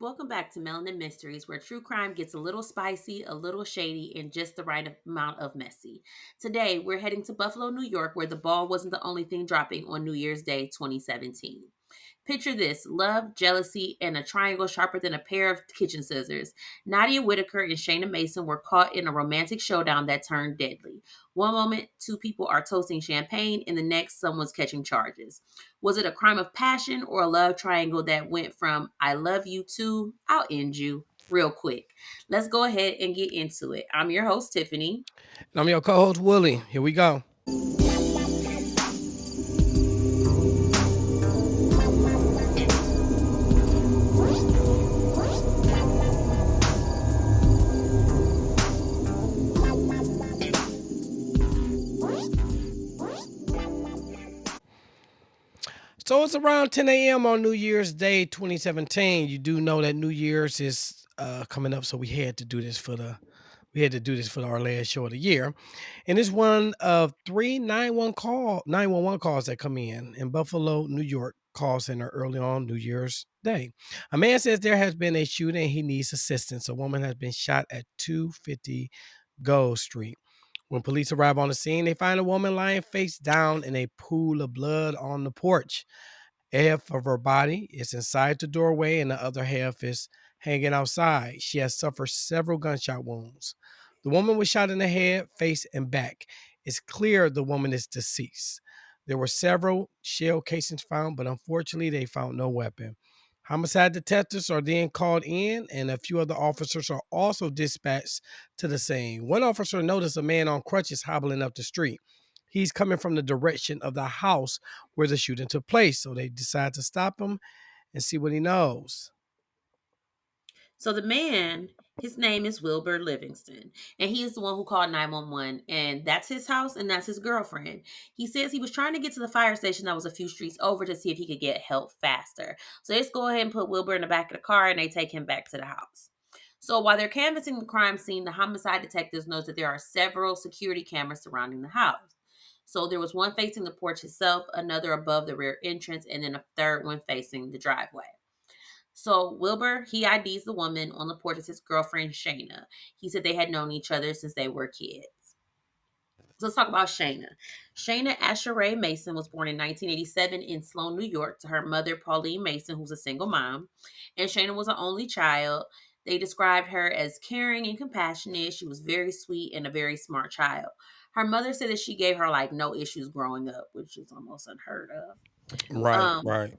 Welcome back to Melanin Mysteries, where true crime gets a little spicy, a little shady, and just the right amount of messy. Today, we're heading to Buffalo, New York, where the ball wasn't the only thing dropping on New Year's Day 2017. Picture this: love, jealousy, and a triangle sharper than a pair of kitchen scissors. Nadiyah Whitaker and Shanna Mason were caught in a romantic showdown that turned deadly. One moment, two people are toasting champagne, and the next, someone's catching charges. Was it a crime of passion or a love triangle that went from I love you to I'll end you real quick? Let's go ahead and get into it. I'm your host, Tiffany. And I'm your co-host, Willie. Here we go. So it's around 10 a.m. on New Year's Day 2017. You do know that New Year's is coming up, so we had to do this for our last show of the year. And it's one of three 911 calls that come in Buffalo, New York call center early on New Year's Day. A man says there has been a shooting and he needs assistance. A woman has been shot at 250 Gold Street. When police arrive on the scene, they find a woman lying face down in a pool of blood on the porch. Half of her body is inside the doorway and the other half is hanging outside. She has suffered several gunshot wounds. The woman was shot in the head, face, and back. It's clear the woman is deceased. There were several shell casings found, but unfortunately, they found no weapon. Homicide detectives are then called in, and a few other officers are also dispatched to the scene. One officer noticed a man on crutches hobbling up the street. He's coming from the direction of the house where the shooting took place. So they decide to stop him and see what he knows. So the man, his name is Wilbur Livingston, and he is the one who called 911, and that's his house and that's his girlfriend. He says he was trying to get to the fire station that was a few streets over to see if he could get help faster. So let's go ahead and put Wilbur in the back of the car and they take him back to the house. So while they're canvassing the crime scene, the homicide detectives note that there are several security cameras surrounding the house. So there was one facing the porch itself, another above the rear entrance, and then a third one facing the driveway. So Wilbur, he IDs the woman on the porch as his girlfriend, Shanna. He said they had known each other since they were kids. So let's talk about Shanna. Shanna Asheray Mason was born in 1987 in Sloan, New York, to her mother, Pauline Mason, who's a single mom. And Shanna was an only child. They described her as caring and compassionate. She was very sweet and a very smart child. Her mother said that she gave her like no issues growing up, which is almost unheard of. Right, Um, right.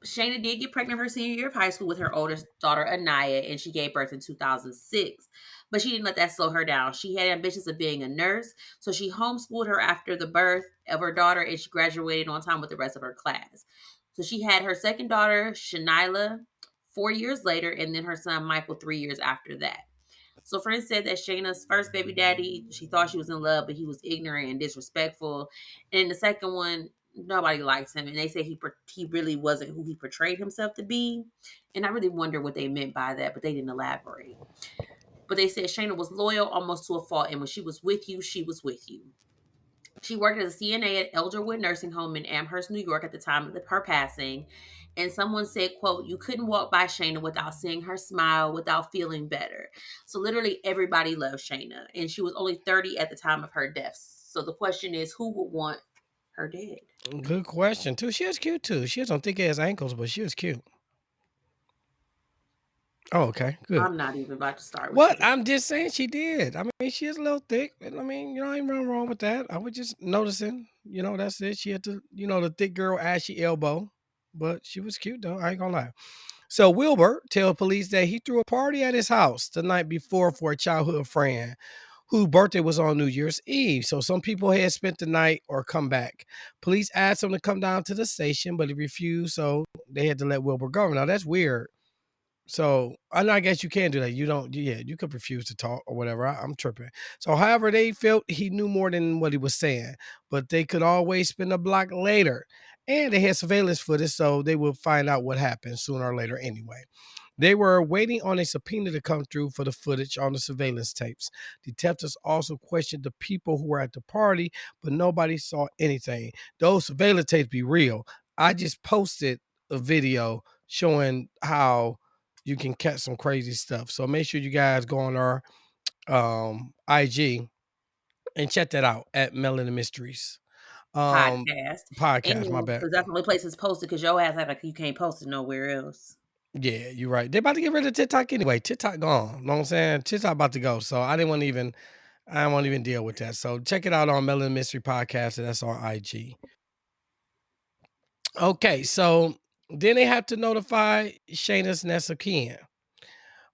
Shayna did get pregnant her senior year of high school with her oldest daughter, Anaya, and she gave birth in 2006. But she didn't let that slow her down. She had ambitions of being a nurse, so she homeschooled her after the birth of her daughter, and she graduated on time with the rest of her class. So she had her second daughter, Shanila, 4 years later, and then her son, Michael, 3 years after that. So friends said that Shayna's first baby daddy, she thought she was in love, but he was ignorant and disrespectful. And the second one, nobody likes him, and they say he really wasn't who he portrayed himself to be. And I really wonder what they meant by that, but they didn't elaborate. But they said Shayna was loyal almost to a fault, and when she was with you, she was with you. She worked as a CNA at Elderwood Nursing Home in Amherst, New York at the time of her passing. And someone said, quote, you couldn't walk by Shayna without seeing her smile, without feeling better. So literally everybody loved Shayna. And she was only 30 at the time of her death. So the question is, who would want her dead? Good question, too. She was cute, too. She has some thick ass ankles, but she was cute. Oh, okay. Good. I'm not even about to start with What? you. I'm just saying she did. I mean, she is a little thick. And I mean, ain't nothing wrong with that. I was just noticing, that's it. She had the thick girl ashy elbow, but she was cute, though. I ain't gonna lie. So Wilbur tells police that he threw a party at his house the night before for a childhood friend whose birthday was on New Year's Eve. So some people had spent the night or come back. Police asked him to come down to the station, but he refused, so they had to let Wilbur go. Now that's weird. So I guess you can do that. You don't, yeah, you could refuse to talk or whatever. I'm tripping. So, however, they felt he knew more than what he was saying, but they could always spin a block later. And they had surveillance footage, so they would find out what happened sooner or later anyway. They were waiting on a subpoena to come through for the footage on the surveillance tapes. Detectives also questioned the people who were at the party, but nobody saw anything. Those surveillance tapes be real. I just posted a video showing how you can catch some crazy stuff. So make sure you guys go on our IG and check that out at Melanin Mysteries. Um Podcast. And Podcast, my bad. because that's the only place it's posted because your ass act like you can't post it nowhere else. Yeah, you're right. They're about to get rid of TikTok anyway. TikTok gone. Know what I'm saying? TikTok about to go. So I won't even deal with that. So check it out on Melanin Mystery Podcast, and that's on IG. Okay, so then they have to notify Shayna's next of kin,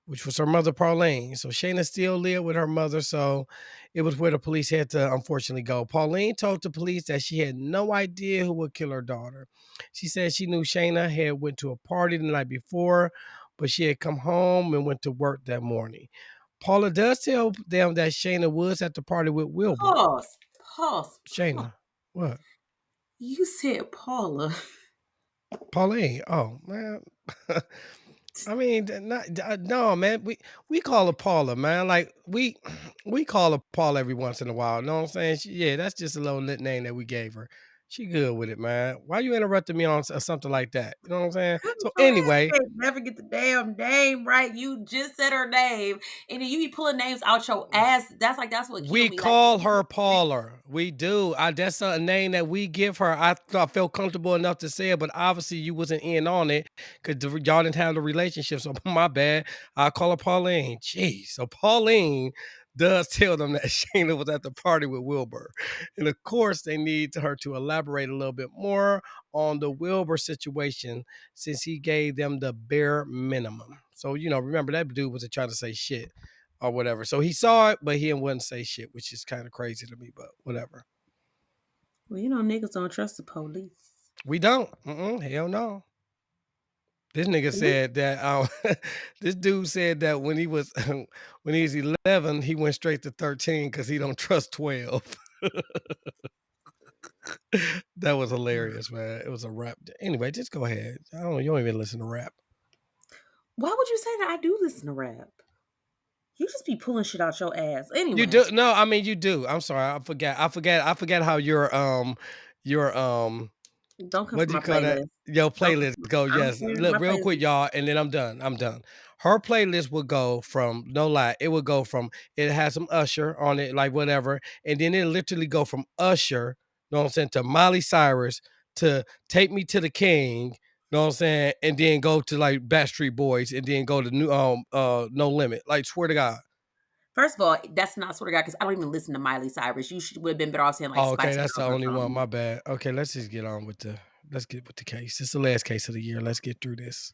which was her mother, Pauline. So Shayna still lived with her mother, so it was where the police had to unfortunately go. Pauline told the police that she had no idea who would kill her daughter. She said she knew Shayna had went to a party the night before, but she had come home and went to work that morning. Paula does tell them that Shayna was at the party with Wilbur. Pause. Pause. Pause. Shayna, what? You said Paula. Pauline. Oh man. I mean, no, man. We call her Paula, man. Like we call her Paula every once in a while. Know what I'm saying? Yeah, that's just a little nickname that we gave her. She good with it, man. Why you interrupting me on something like that? You know what I'm saying? I'm So trying. anyway, I can't never get the damn name right. You just said her name, and then you be pulling names out your ass. That's what killed we me. Like, call her Paula. We do. That's a name that we give her. I felt comfortable enough to say it, but obviously you wasn't in on it because y'all didn't have the relationship. So my bad. I call her Pauline. Jeez. So Pauline does tell them that Shayna was at the party with Wilbur. And of course, they need her to elaborate a little bit more on the Wilbur situation since he gave them the bare minimum. So, remember that dude was trying to say shit or whatever. So he saw it, but he wouldn't say shit, which is kind of crazy to me, but whatever. well, niggas don't trust the police. We don't. Hell no. This nigga said that this dude said that when he was when he was 11, he went straight to 13 because he don't trust 12. That was hilarious, man. It was a rap. Anyway, just go ahead. I don't. You don't even listen to rap. Why would you say that? I do listen to rap. You just be pulling shit out your ass. You Anyway, do no. I mean, you do. I'm sorry. I forget. I forget how your don't come what for do you my call that? playlist. Your Don't come playlist for go, I don't yes. care. Look, My real quick, playlist. y'all, and then I'm done. I'm done. Her playlist will go from no lie, it would go from it has some Usher on it, like whatever, and then it literally go from Usher, know what I'm saying, to Miley Cyrus to Take Me to the King, know what I'm saying, and then go to like Backstreet Boys and then go to new No Limit. Like swear to God. First of all, that's not sort of guy because I don't even listen to Miley Cyrus. You should would have been better off saying like Oh, okay, Spice that's the Girls or only one. something. My bad. Okay, let's get with the case. It's the last case of the year. Let's get through this.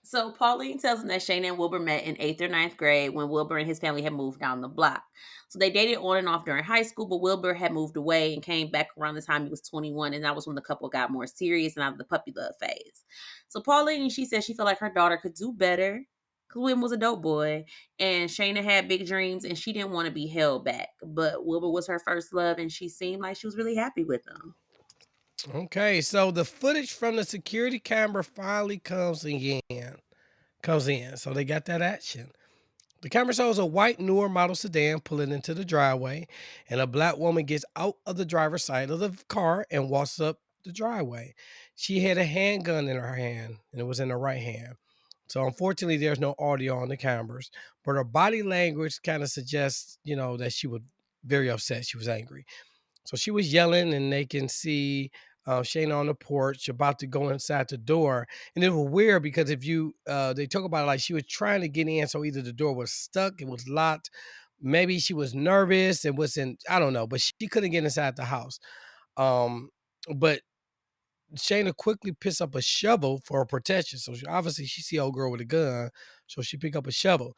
So Pauline tells him that Shayna and Wilbur met in eighth or ninth grade when Wilbur and his family had moved down the block. So they dated on and off during high school, but Wilbur had moved away and came back around the time he was 21, and that was when the couple got more serious and out of the puppy love phase. So Pauline, she said she felt like her daughter could do better because Wilbur was a dope boy, and Shayna had big dreams, and she didn't want to be held back. But Wilbur was her first love, and she seemed like she was really happy with him. Okay, so the footage from the security camera finally comes in. So they got that action. The camera shows a white newer model sedan pulling into the driveway, and a black woman gets out of the driver's side of the car and walks up the driveway. She had a handgun in her hand, and it was in her right hand. So unfortunately, there's no audio on the cameras, but her body language kind of suggests, that she was very upset. She was angry. So she was yelling, and they can see Shayna on the porch about to go inside the door. And it was weird because if they talk about it like she was trying to get in, so either the door was stuck, it was locked, maybe she was nervous and wasn't, I don't know, but she couldn't get inside the house. But Shayna quickly picks up a shovel for her protection. So obviously she see old girl with a gun, so she pick up a shovel,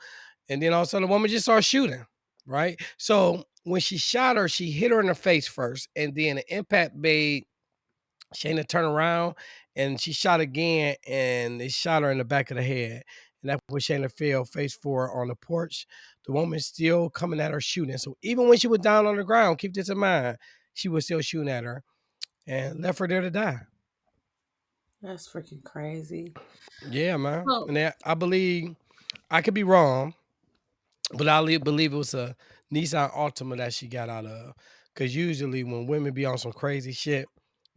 and then all of a sudden the woman just starts shooting. Right. So when she shot her, she hit her in the face first, and then the impact made Shayna turn around, and she shot again, and it shot her in the back of the head. And that's when Shayna fell face forward on the porch. The woman still coming at her shooting. So even when she was down on the ground, keep this in mind, she was still shooting at her and left her there to die. That's freaking crazy. Yeah, man. So And I believe I could be wrong, but believe it was a Nissan Altima that she got out of. Because usually when women be on some crazy shit,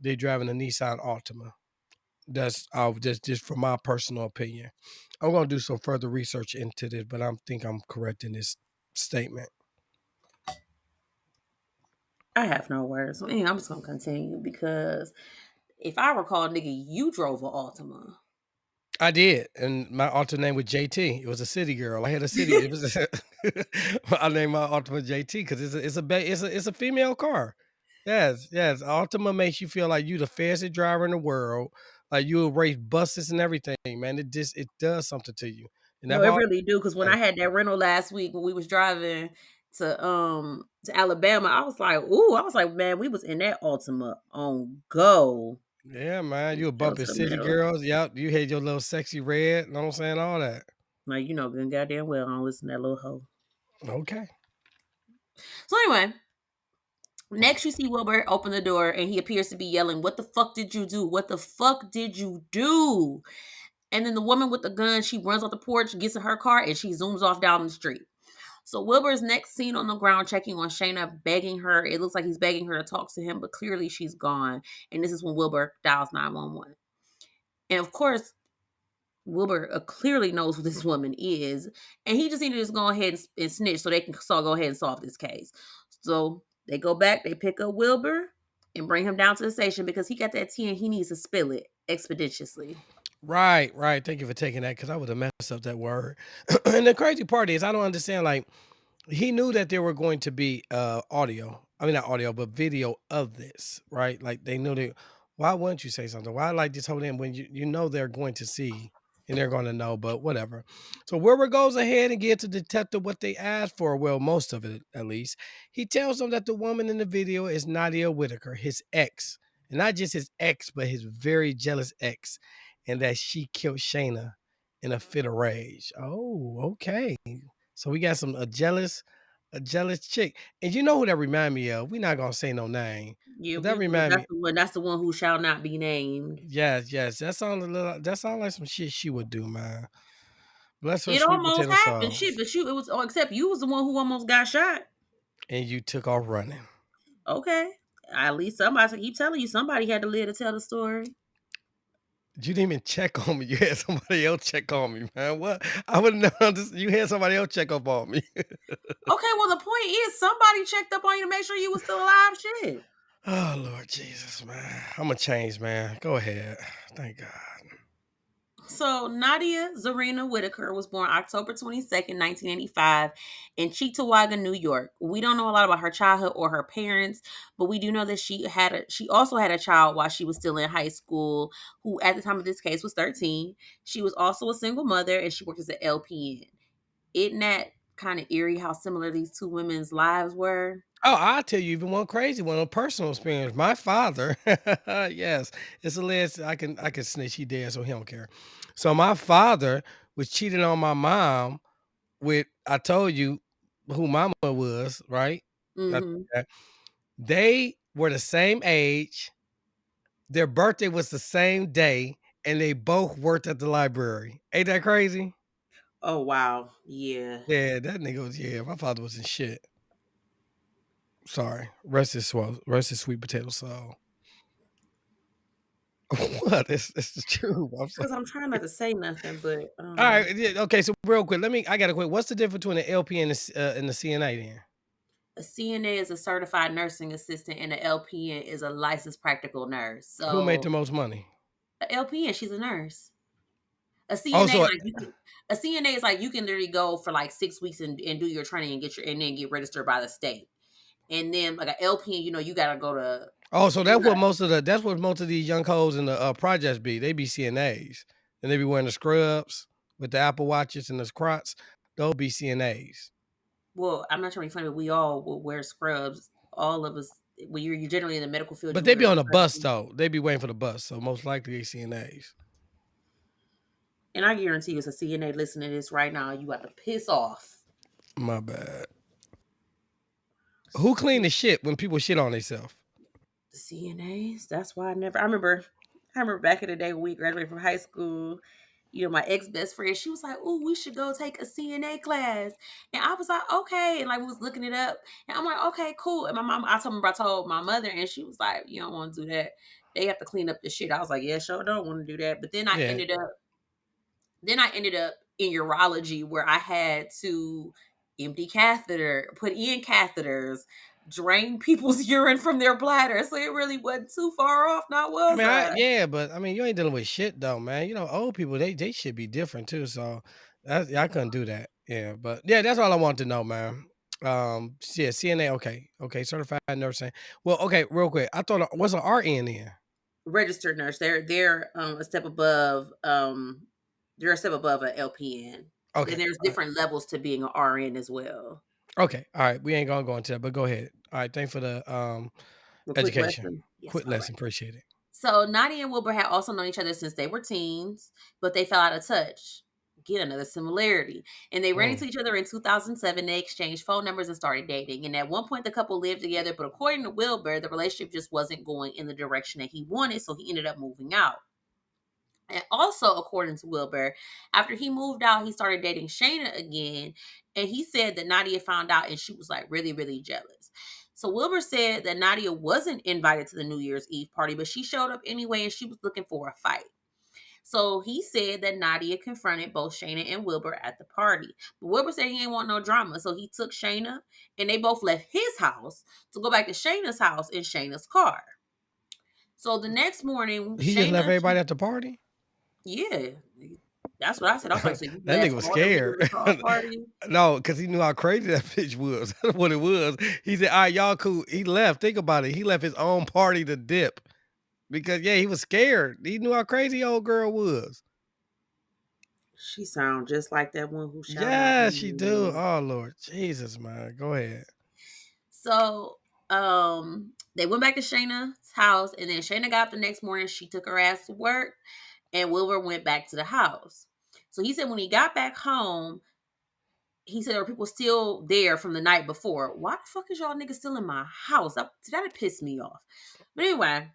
they driving a Nissan Altima. That's just from my personal opinion. I'm gonna do some further research into this, but I think I'm correct in this statement. I have no words. I'm just gonna continue because if I recall, nigga, you drove a Altima. I did, and my alter name was JT. It was a city girl. I had a city. It was. I named my Altima JT because it's a female car. Yes, yes. Altima makes you feel like you the fastest driver in the world. Like you will race buses and everything, man. It does something to you, and No, that it all. really do. Because when I had that rental last week when we was driving to Alabama, I was like, man, we was in that Altima on go. Yeah, man. You were Pedal bumping to the city metal. girls. Yep. You had your little sexy red. Know what I'm saying? All that. Like, good goddamn well I don't listen to that little hoe. Okay. So anyway, next you see Wilbur open the door and he appears to be yelling, "What the fuck did you do? What the fuck did you do?" And then the woman with the gun, she runs off the porch, gets in her car, and she zooms off down the street. So Wilbur's next seen on the ground checking on Shayna, begging her. It looks like he's begging her to talk to him, but clearly she's gone. And this is when Wilbur dials 911. And of course, Wilbur clearly knows who this woman is, and he just needed to just go ahead and snitch so they can go ahead and solve this case. So they go back, they pick up Wilbur and bring him down to the station because he got that tea and he needs to spill it expeditiously. Right, right. Thank you for taking that because I would have messed up that word. And the crazy part is, I don't understand. Like, he knew that there were going to be audio. I mean, not audio, but video of this, right? Like, they knew they. Why wouldn't you say something? Why like just hold in when you know they're going to see and they're going to know? But whatever. So Wilbur goes ahead and gives the detective what they asked for. Well, most of it at least. He tells them that the woman in the video is Nadiyah Whitaker, his ex, and not just his ex, but his very jealous ex, and that she killed Shayna in a fit of rage. Oh, okay. So we got a jealous chick. And you know who that remind me of? We're not gonna say no name, Yeah, but that we will. remind me. That's the one who shall not be named. Yes, yes. That sounds like some shit she would do, man. Bless her It sweet almost potato happened. soul. Shit, but it was except you was the one who almost got shot. And you took off running. Okay. At least somebody, I keep telling you, somebody had to live to tell the story. You didn't even check on me. You had somebody else check on me, man. What? I wouldn't know this. You had somebody else check up on me. Okay, well the point is somebody checked up on you to make sure you was still alive. Shit. Oh Lord Jesus, man. I'm a change, man. Go ahead. Thank God. So Nadia Zarina Whitaker was born October 22nd, 1985 in Cheektowaga, New York. We don't know a lot about her childhood or her parents, but we do know that she also had a child while she was still in high school, who at the time of this case was 13. She was also a single mother and she worked as an LPN. Isn't that kind of eerie how similar these two women's lives were? Oh, I'll tell you even one crazy one on personal experience. My father, yes, it's a list. I can snitch. He dead, so he don't care. So my father was cheating on my mom with I told you who mama was, right? That- Mm-hmm. that- They were the same age. Their birthday was the same day, and they both worked at the library. Ain't that crazy? Oh wow. Yeah. Yeah, that nigga was yeah. My father was in shit. Sorry. Rest his sweet potato soul. What? It's the truth. I'm sorry. Because I'm trying not to say nothing, but Alright, yeah, okay, so real quick, I got a quick what's the difference between an LP and the CNA then? a CNA is a certified nursing assistant and a LPN is a licensed practical nurse. Who made the So most money? a LPN, she's a nurse. A CNA, Also, like you can, a CNA is like you can literally go for like 6 weeks and do your training and and then get registered by the state. And then like a LPN, you gotta go to so that's what most of these young hoes in the projects be. They be CNAs and they be wearing the scrubs with the Apple watches and the crocs. They'll be CNAs. well, I'm not trying to be funny, but we all will wear scrubs. All of us, when you're generally in the medical field, But you they wear be on the bus scrubs. though. They be waiting for the bus. So most likely they CNAs. And I guarantee you, it's a CNA listening to this right now. You got to piss off. My bad. Who clean the shit when people shit on themselves? The CNAs. That's why I remember back in the day when we graduated from high school, my ex best friend, she was like, "Oh, we should go take a CNA class." And I was like, "Okay." And like we was looking it up. And I'm like, "Okay, cool." And I told my mother and she was like, "You don't want to do that." They have to clean up the shit. I was like, yeah, sure, don't want to do that. But Yeah. then I ended up in urology where I had to empty catheter, put in catheters, drain people's urine from their bladder. So it really wasn't too far off, now I was mean, I? yeah, but I mean, you ain't dealing with shit though, man. You know, old people they should be different too. So that's yeah, I couldn't do that. Yeah, but yeah, that's all I want to know, man. Yeah, CNA, okay, okay, certified nursing. Well, okay, real quick, I thought what's an RN in? Registered nurse. They're a step above they're a step above a LPN. Then Okay, there's all right, different levels to being an RN as well. okay, all right. We ain't gonna go into that, but go ahead. All right, thanks for the A quick education. lesson. Yes, Quick all right. lesson, appreciate it. So Nadia and Wilbur had also known each other since they were teens, but they fell out of touch. Get another similarity. And they ran Mm. into each other in 2007. They exchanged phone numbers and started dating. And at one point, the couple lived together, but according to Wilbur, the relationship just wasn't going in the direction that he wanted. So he ended up moving out. And also, according to Wilbur, after he moved out, he started dating Shayna again. And he said that Nadia found out and she was like really, really jealous. So Wilbur said that Nadia wasn't invited to the New Year's Eve party, but she showed up anyway and she was looking for a fight. So he said that Nadia confronted both Shayna and Wilbur at the party. But Wilbur said he didn't want no drama. So he took Shayna and they both left his house to go back to Shayna's house in Shayna's car. So the next morning, He just left Shayna, everybody at the party. yeah, that's what I said. I was like, so you That nigga left was all them niggas scared. at the car party? No, because he knew how crazy that bitch was. That's what it was. He said, "All right, y'all cool." He left. Think about it. He left his own party to dip because yeah, he was scared. He knew how crazy old girl was. She sound just like that one who shot out. Yeah, she do. Oh Lord, Jesus, man, go ahead. So, they went back to Shayna's house, and then Shayna got up the next morning. She took her ass to work, and Wilbur went back to the house. So he said when he got back home, he said there were people still there from the night before. Why the fuck is y'all niggas still in my house? That pissed me off. But anyway,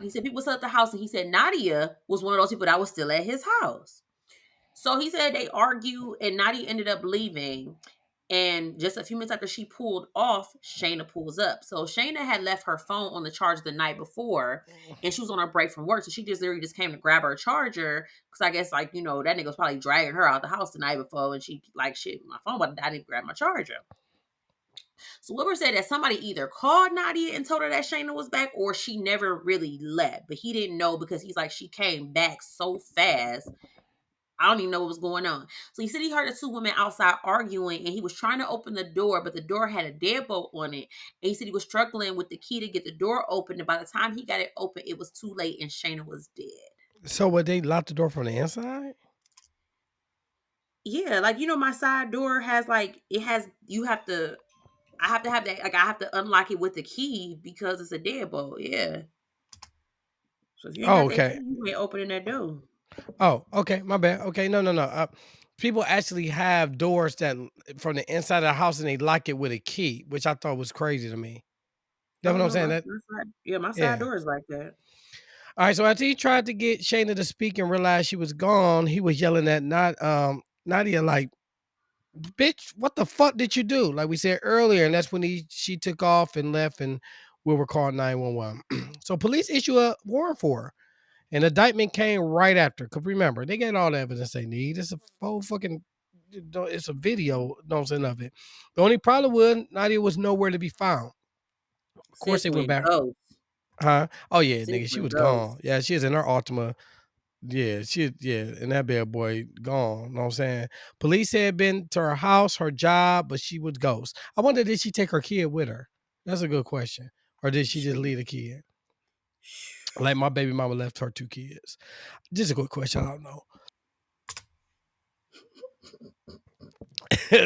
he said people still at the house, and he said Nadia was one of those people that was still at his house. So he said they argued, and Nadia ended up leaving. And just a few minutes after she pulled off, Shayna pulls up. So Shayna had left her phone on the charger the night before, and she was on her break from work. So she just literally just came to grab her charger because I guess like that nigga was probably dragging her out the house the night before, and she like shit, my phone, but I didn't grab my charger. So Wilbur said that somebody either called Nadia and told her that Shayna was back, or she never really left, but he didn't know because he's like she came back so fast I don't even know what was going on. So he said he heard the two women outside arguing and he was trying to open the door, but the door had a deadbolt on it. And he said he was struggling with the key to get the door open. And by the time he got it open, it was too late and Shayna was dead. So would they lock the door from the inside? Yeah, like my side door has like it has you have to I have to have that like I have to unlock it with the key because it's a deadbolt. Yeah. So if you ain't Oh, got that key, okay. you ain't opening that door. Oh, okay. My bad. Okay, no, no, no. People actually have doors that from the inside of the house and they lock it with a key, which I thought was crazy to me. That's Oh what I'm no, saying. my, That my side yeah, my side yeah. door is like that. All right, so after he tried to get Shayna to speak and realized she was gone, he was yelling at Nadia like, "Bitch, what the fuck did you do?" Like we said earlier, and that's when she took off and left, and we were called 911. So police issue a warrant for her, and the indictment came right after. Cause remember, they got all the evidence they need. It's a whole fucking, it's a video, nonsense of it. The only problem was Nadia was nowhere to be found. Of course, Sis they went went back. ghost. Huh? Oh yeah, Sis nigga, she went was ghost. gone. Yeah, she was in her Altima. Yeah, and that bad boy gone. Know what I'm saying? Police had been to her house, her job, but she was ghost. I wonder did she take her kid with her? That's a good question. Or did she just leave the kid? Like my baby mama left her two kids. Just a good question. I don't know.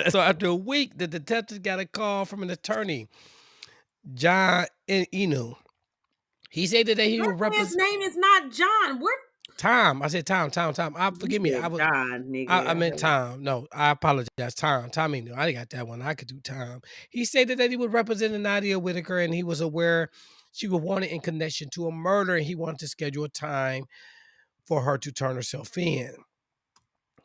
So after a week, the detectives got a call from an attorney, John Inu. He said that he That would man's represent name is not John. What? Tom. I said Tom. I You forgive me. said John, I nigga. I meant heard. Tom. No, I apologize. Tom Inu. I got that one. I could do Tom. He stated that he would represent Nadia Whitaker and he was aware she would want it in connection to a murder and he wanted to schedule a time for her to turn herself in.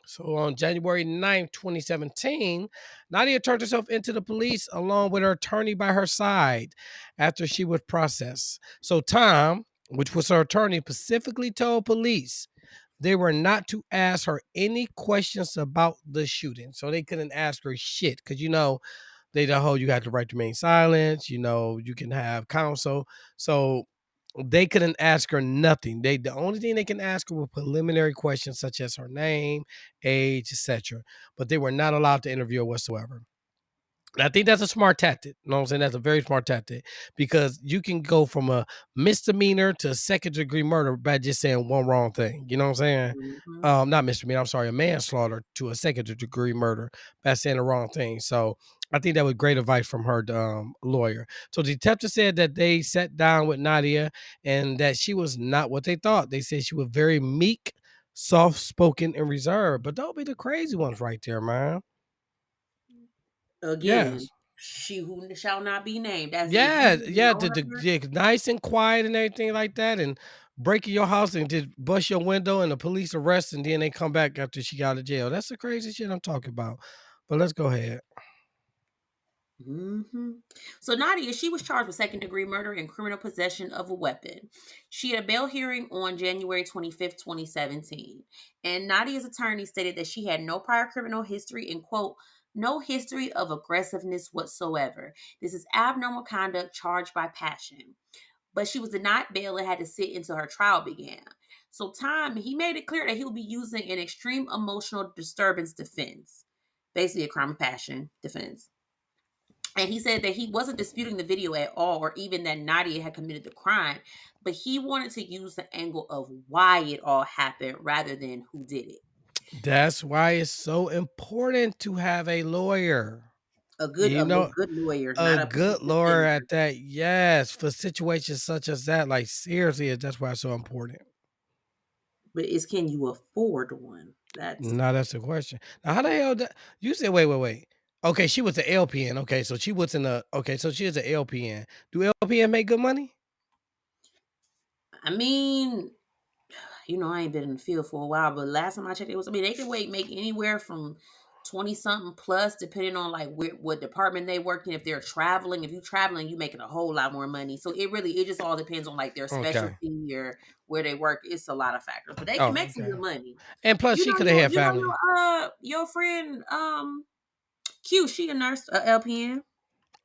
So on January 9th, 2017, Nadia turned herself into the police along with her attorney by her side after she was processed. So Tom which was her attorney, specifically told police they were not to ask her any questions about the shooting. So they couldn't ask her shit because, they the whole you got the right to remain silent, you can have counsel. So they couldn't ask her nothing. The only thing they can ask her were preliminary questions such as her name, age, etc. But they were not allowed to interview her whatsoever. And I think that's a smart tactic. You know what I'm saying? That's a very smart tactic because you can go from a misdemeanor to second degree murder by just saying one wrong thing. You know what I'm saying? Mhm. Not misdemeanor, I'm sorry, a manslaughter to a second degree murder by saying the wrong thing. So I think that was great advice from her lawyer. So the detective said that they sat down with Nadiyah and that she was not what they thought. They said she was very meek, soft spoken, and reserved. But they'll be the crazy ones right there, man. Again, Yes. she who shall not be named. As if you Yeah, didn't yeah, know the her. yeah, nice and quiet and everything like that, and breaking your house and just bust your window and the police arrest and then they come back after she got out of jail. That's the crazy shit I'm talking about. But let's go ahead. Hmm. So Nadia, she was charged with second-degree murder and criminal possession of a weapon. She had a bail hearing on January 25th, 2017. And Nadia's attorney stated that she had no prior criminal history and, quote, no history of aggressiveness whatsoever. This is abnormal conduct charged by passion. But she was denied bail and had to sit until her trial began. So Tom, he made it clear that he would be using an extreme emotional disturbance defense, basically a crime of passion defense. And he said that he wasn't disputing the video at all, or even that Nadia had committed the crime, but he wanted to use the angle of why it all happened rather than who did it. That's why it's so important to have a lawyer. A You know, good lawyer, a not a good public lawyer defender. at that. Yes, for situations such as that. Like seriously, that's why it's so important. But is can you afford one? That's No, that's the question. Now, how the hell that you said? Wait, wait, wait. Okay, she was an LPN. Okay, so she was in a. Okay, so she is an LPN. Do LPN make good money? I mean, I ain't been in the field for a while, but last time I checked, they can make anywhere from 20 something plus, depending on like what department they work in. If they're traveling, if you're traveling, you making a whole lot more money. So it just all depends on like their Okay. specialty or where they work. It's a lot of factors, but they can Oh, make some okay. good money. And plus, she could have had family. Your friend Q, she a nurse, LPN.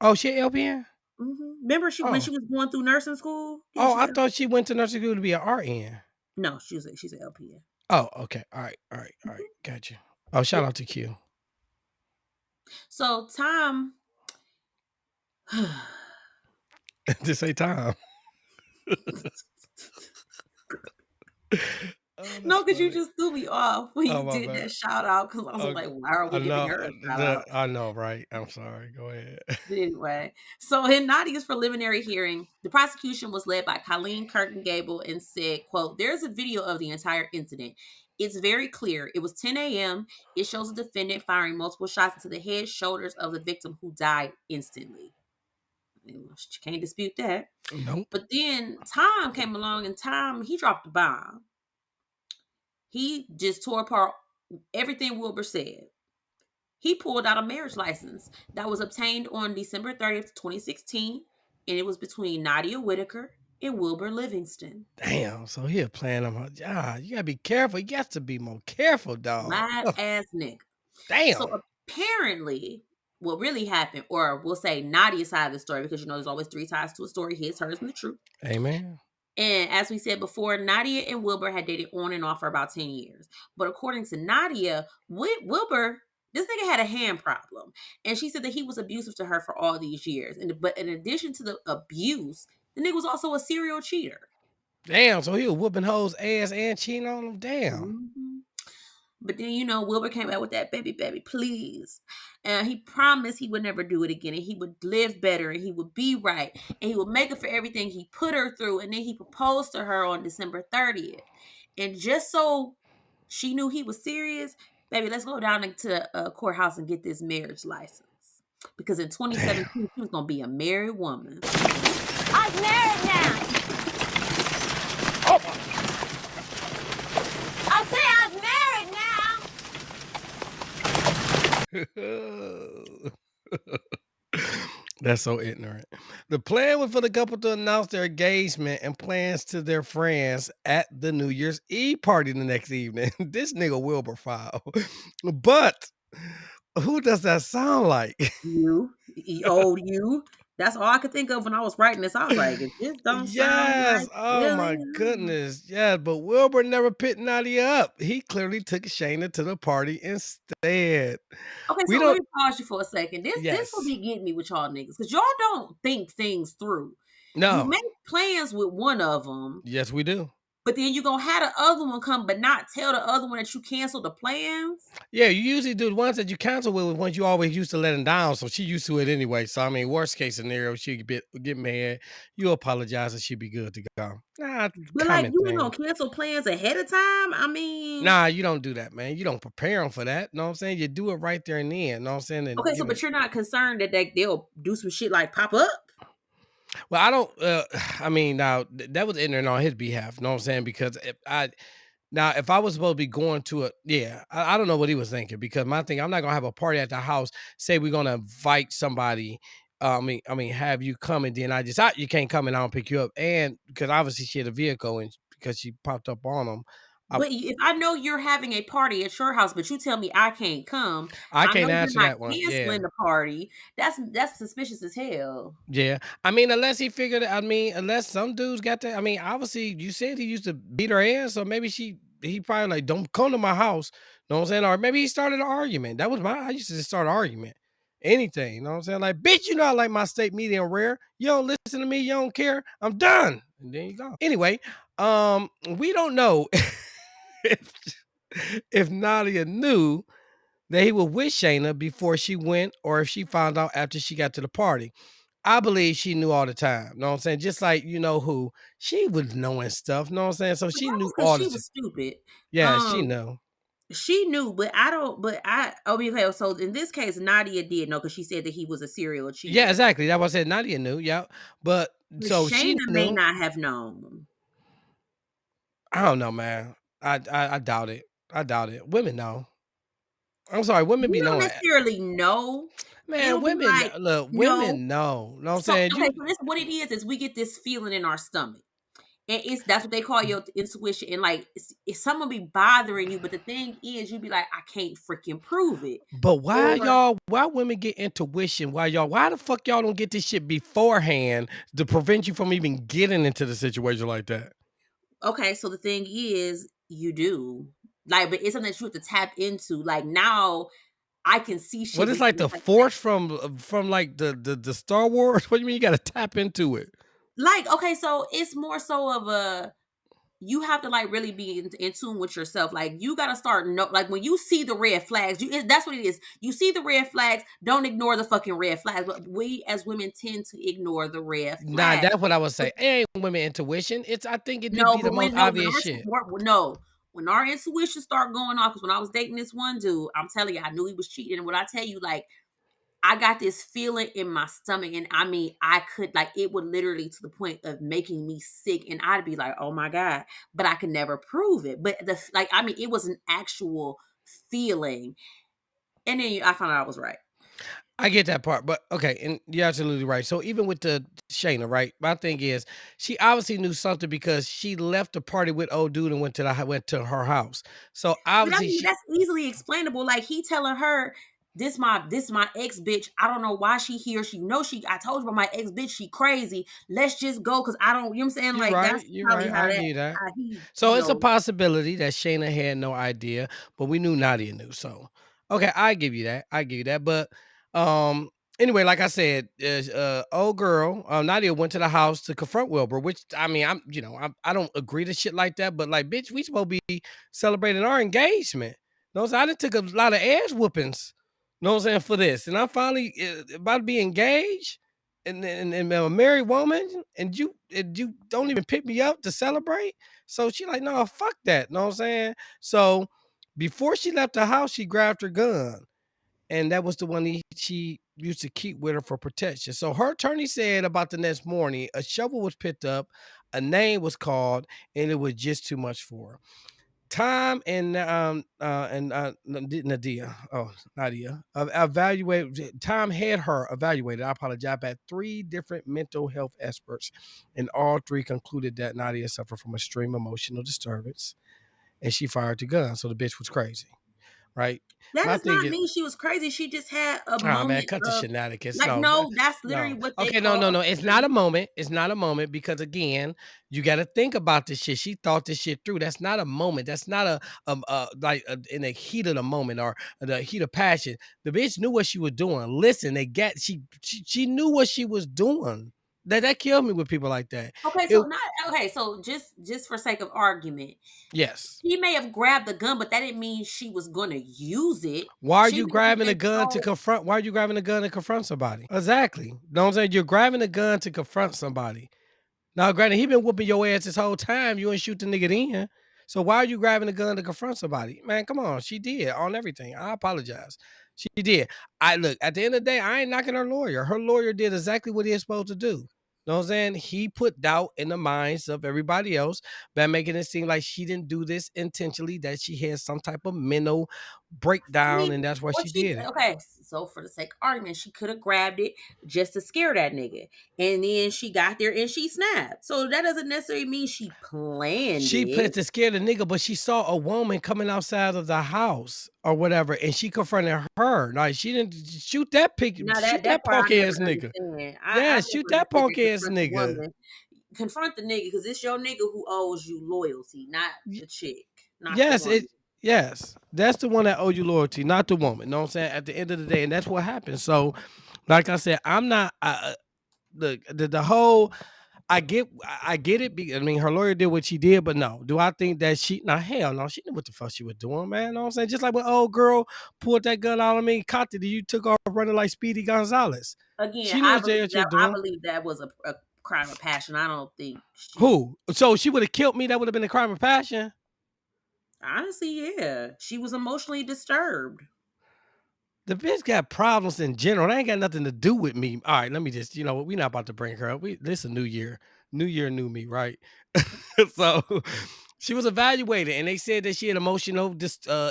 Oh, she LPN. Remember when Oh, she was going through nursing school? Yeah, oh, she's I a, thought she went to nursing school to be an RN. no, she's an LPN. Oh, okay. All right, all right, all right. Got you. Oh, shout Yep. out to Q. So Tom. This ain't time. Oh, that's No, because you funny. just threw me off when Oh, you my did bad. that shout out. Because I was Okay. like, why are we I giving know. her a shout out? I know, right? I'm sorry. Go ahead. But anyway, so in Nadia's preliminary hearing, the prosecution was led by Colleen Kirkengable and said, quote, there's a video of the entire incident. It's very clear. It was 10 a.m. It shows the defendant firing multiple shots into the head, shoulders of the victim who died instantly. She can't dispute that. Nope. But then Tom came along and Tom, he dropped the bomb. He just tore apart everything Wilbur said. He pulled out a marriage license that was obtained on December 30th, 2016, and it was between Nadiyah Whitaker and Wilbur Livingston. Damn. So he a playing them. You gotta be careful. You got to be more careful, dog. Live ass nigga. Damn. So apparently, what really happened, or we'll say Nadia's side of the story, because there's always three sides to a story: his, hers, and the truth. Amen. And as we said before, Nadiyah and Wilbur had dated on and off for about 10 years. But according to Nadiyah, Wilbur, this nigga had a hand problem. And she said that he was abusive to her for all these years. But in addition to the abuse, the nigga was also a serial cheater. Damn. So he was whooping hoes ass and cheating on them. Damn. Mhm. But then, Wilbur came out with that baby, baby, please. And he promised he would never do it again. And he would live better. And he would be right. And he would make up for everything he put her through. And then he proposed to her on December 30th. And just so she knew he was serious, baby, let's go down into the courthouse and get this marriage license. Because in Damn. 2017, she was going to be a married woman. I'm married now. I say I'm married now. That's so ignorant. The plan was for the couple to announce their engagement and plans to their friends at the New Year's Eve party the next evening. This nigga Wilbur file. But who does that sound like? You, you. That's all I could think of when I was writing this. I was like, if this don't sound Yes. like Oh Billy. my goodness. Yeah, but Wilbur never picked Nadia up. He clearly took Shayna to the party instead. Okay, We so let don't me pause you for a second. This will yes. be getting me with y'all niggas because y'all don't think things through. You No. make plans with one of them, Yes, we do. but then you gonna have the other one come, but not tell the other one that you canceled the plans. Yeah, you usually do the ones that you cancel with ones you always used to let him down. So she used to it anyway. So I mean, worst case scenario, she get mad. You apologize and she'd be good to go. Nah, But like, common you ain't thing. gonna cancel plans ahead of time. I mean, Nah, you don't do that, man. You don't prepare them for that. Know what I'm saying? You do it right there and then. Know what I'm saying? And okay, so but you're not concerned that they'll do some shit like pop up. well, I don't. I mean, now that was ignorant on his behalf. Know what I'm saying? Because if I was supposed to be going to a yeah, I don't know what he was thinking because my thing, I'm not gonna have a party at the house. Say we're gonna invite somebody. I mean, have you come and then you can't come and I don't pick you up, and because obviously she had a vehicle and because she popped up on them, I, But if I know you're having a party at your house, but you tell me I can't come, I I know can't you're answer not that one. Yeah, canceling the party. That's suspicious as hell. yeah. I mean, unless he figured I mean, unless some dudes got that. I mean, obviously, you said he used to beat her ass, so maybe he probably like, "Don't come to my house." Know what I'm saying? Or maybe he started an argument. That was I used to just start an argument. Anything, you know what I'm saying? Like, bitch, you know I like my steak medium rare. You don't listen to me, you don't care. I'm done. And then you go. Anyway, we don't know if if Nadia knew that he would with Shayna before she went, or if she found out after she got to the party. I believe she knew all the time. Know what I'm saying? Just like you know who she was knowing stuff. Know what I'm saying? So But she that knew was because all the she time. was stupid. Yeah, she Um, knew. she knew, but I don't. But I. Oh, okay. So in this case, Nadia did know because she said that he was a serial Yeah, cheater. exactly. That's what I said. Nadia knew. Yeah, but But so she Shayna may knew. not have known. I don't know, man. I doubt it. I doubt it. Women know. I'm sorry. Women We be don't knowing. necessarily know. Man, It'll be women like look. no. Women know. Know what I'm So saying? okay, You so this what it is we get this feeling in our stomach. And it's that's what they call your intuition. And like it's someone be bothering you, but the thing is you be like, I can't freaking prove it. But why Or y'all why women get intuition? Why the fuck y'all don't get this shit beforehand to prevent you from even getting into the situation like that? okay, so the thing is you do. Like, but it's something that you have to tap into. Like now I can see What shit is before like the it's force from like the Star Wars? What do you mean you gotta tap into it? like okay, so it's more so of a you have to like really be in tune with yourself. Like you got to start know like when you see the red flags, that's what it is. You see the red flags, don't ignore the fucking red flags. But we as women tend to ignore the red Nah, flags. that's what I would But say. It ain't women intuition. It's I think it just no, be the but most when no, obvious shit. when our intuition start going off, because when I was dating this one dude, I'm telling you, I knew he was cheating. And when I tell you, like I got this feeling in my stomach, and I mean, I could like it would literally to the point of making me sick, and I'd be like, "Oh my god!" But I could never prove it. But like, I mean, it was an actual feeling, and then I found out I was right. I get that part, but okay, and you're absolutely right. So even with the Shayna, right? My thing is, she obviously knew something because she left the party with old dude and went to her house. So But I obviously mean, she that's easily explainable. Like he telling her, this my ex bitch. I don't know why she here. She knows she. I told you about my ex bitch. She crazy. Let's just go because I don't. You know what I'm saying? you're Like right, that's you're probably right. how I give you that. how he So it's a possibility that Shayna had no idea, but we knew Nadia knew. So okay, I give you that. I give you that. But um anyway, like I said, old girl, Nadia went to the house to confront Wilbur, which I mean, I don't agree to shit like that, but like, bitch, we supposed to be celebrating our engagement. No, so I done took a lot of ass whoopings, know what I'm saying, for this. And I'm finally about to be engaged and a married woman, and you don't even pick me up to celebrate. So she like, no, fuck that. Know what I'm saying? So before she left the house, she grabbed her gun, and that was the one she used to keep with her for protection. So her attorney said about the next morning, a shovel was picked up, a name was called, and it was just too much for her. Tom and Nadiyah, oh Nadiyah, evaluate. Tom had her evaluated. I apologize. At 3 different mental health experts, and all 3 concluded that Nadiyah suffered from extreme emotional disturbance, and she fired the gun. So the bitch was crazy, right? That My does thing not is, mean she was crazy. She just had a oh man, moment cut the of shenanigans. like, No, no, that's literally no. what they Okay, no, call no, a no. It's not a phase. moment. It's not a moment because again, you got to think about this shit. She thought this shit through. That's not a moment. That's not in the heat of the moment or the heat of passion. The bitch knew what she was doing. Listen, she knew what she was doing. That killed me with people like that. Okay, It so not okay, so just for sake of argument, yes. she may have grabbed the gun, but that didn't mean she was gonna use it. Why are She you may have grabbing a been gun to so confront? Why are you grabbing a gun to confront somebody? Exactly. Know what I'm saying? You're grabbing a gun to confront somebody. Now, granted, he been whooping your ass this whole time. You ain't shoot the nigga then. So why are you grabbing a gun to confront somebody? Man, come on. She did on everything. I apologize. She did. I look at the end of the day, I ain't knocking her lawyer. Her lawyer did exactly what he is supposed to do. Know what I'm saying? He put doubt in the minds of everybody else by making it seem like she didn't do this intentionally, that she had some type of mental I breakdown, mean, and that's why or she she did it. okay, so for the sake of argument, she could have grabbed it just to scare that nigga. And then she got there and she snapped. So that doesn't necessarily mean she planned She it. put to scare the nigga, but she saw a woman coming outside of the house or whatever, and she confronted her. Like she didn't shoot that pig, Now shoot that that part I punk never ass nigga. understand. Yeah, I've shoot never that understood punk that ass confront the nigga. woman. Confront the nigga because it's your nigga who owes you loyalty, not Y- the chick, not the Yes, woman. that's the one that owe you loyalty, not the woman. Know what I'm saying? At the end of the day, and that's what happened. So, like I said, I'm not the whole I get it. I mean, her lawyer did what she did, but no. Do I think that she? Nah, hell no. She knew what the fuck she was doing, man. Know what I'm saying? Just like when old girl pulled that gun out on me, cocked it, and you took off running like Speedy Gonzalez. Again, She knew what the hell she was I doing. believe that was a crime of passion. I don't think she Who? So she would have killed me. That would have been a crime of passion. honestly, yeah. She was emotionally disturbed. The bitch got problems in general. That ain't got nothing to do with me. All right, let me just, you know what? We're not about to bring her up. This a new year, new me, right? So she was evaluated, and they said that she had emotional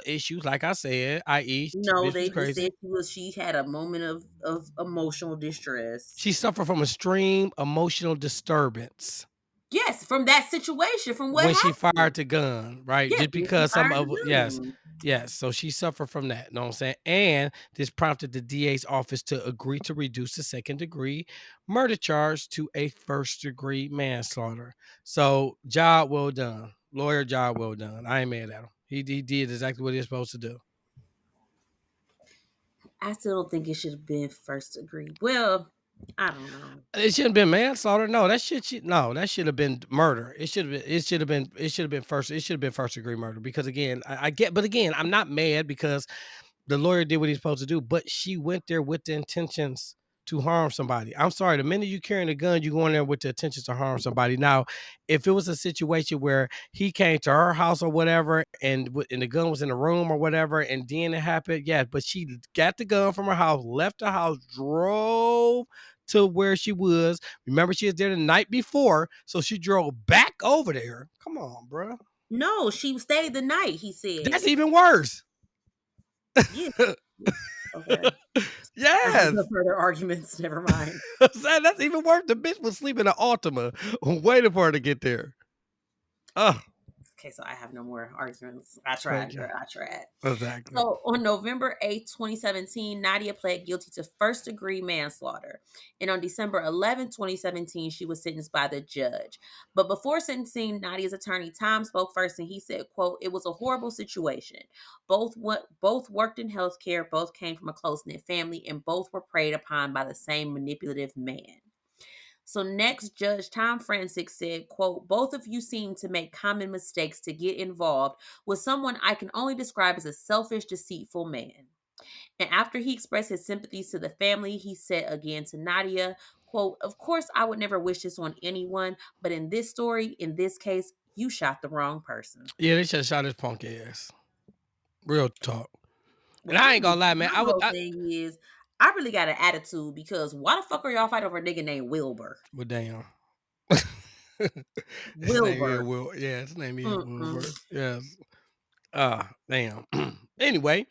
issues, like I said, i.e., No, bitch was they just said crazy. she had a moment of emotional distress. She suffered from extreme emotional disturbance Yes, from that situation, from what when she happened. fired the gun, right? Yes, Just when she because some fired of the yes, gun. yes. So she suffered from that. Know what I'm saying? And this prompted the DA's office to agree to reduce the second degree murder charge to a first degree manslaughter. So job well done, lawyer. Job well done. I ain't mad at him. He did exactly what he was supposed to do. I still don't think it should have been first degree. Well, I don't know. It shouldn't have been manslaughter. No, that shit. No, that should have been murder. It should have been. It should have been. It should have been first. It should have been first degree murder. Because again, I get. But again, I'm not mad because the lawyer did what he's supposed to do, but she went there with the intentions to harm somebody. I'm sorry, the minute you carrying a gun, you go in there with the intentions to harm somebody. Now, if it was a situation where he came to her house or whatever, and the gun was in the room or whatever, and then it happened, yeah. But she got the gun from her house, left the house, drove to where she was. Remember, she was there the night before, so she drove back over there. Come on, bro. No, she stayed the night, he That's said. even worse. Yeah. Okay. Yes. No further arguments. Never mind. Son, that's even worse. The bitch was sleeping in Altima, waiting for her to get there. Oh, Okay, so I have no more arguments. I tried, okay. girl. I tried. Exactly. So on November 8th, 2017, Nadia pled guilty to first degree manslaughter. And on December 11th, 2017, she was sentenced by the judge. But before sentencing, Nadia's attorney Tom spoke first and he said, quote, "It was a horrible situation. Both worked in healthcare, both came from a close-knit family, and both were preyed upon by the same manipulative man." So next, Judge Tom Francis said, quote, "Both of you seem to make common mistakes to get involved with someone I can only describe as a selfish, deceitful man." And after he expressed his sympathies to the family, he said again to Nadia, quote, "Of course, I would never wish this on anyone, but in this story, in this case, you shot the wrong person." Yeah, they should have shot his punk ass. Real talk. And Well, I ain't gonna lie, man. my whole thing is, I really got an attitude because why the fuck are y'all fighting over a nigga named Wilbur? well, damn. His name is Wilbur. Will. Yeah, his name is Mm-mm. Wilbur. Yes. Damn. Anyway,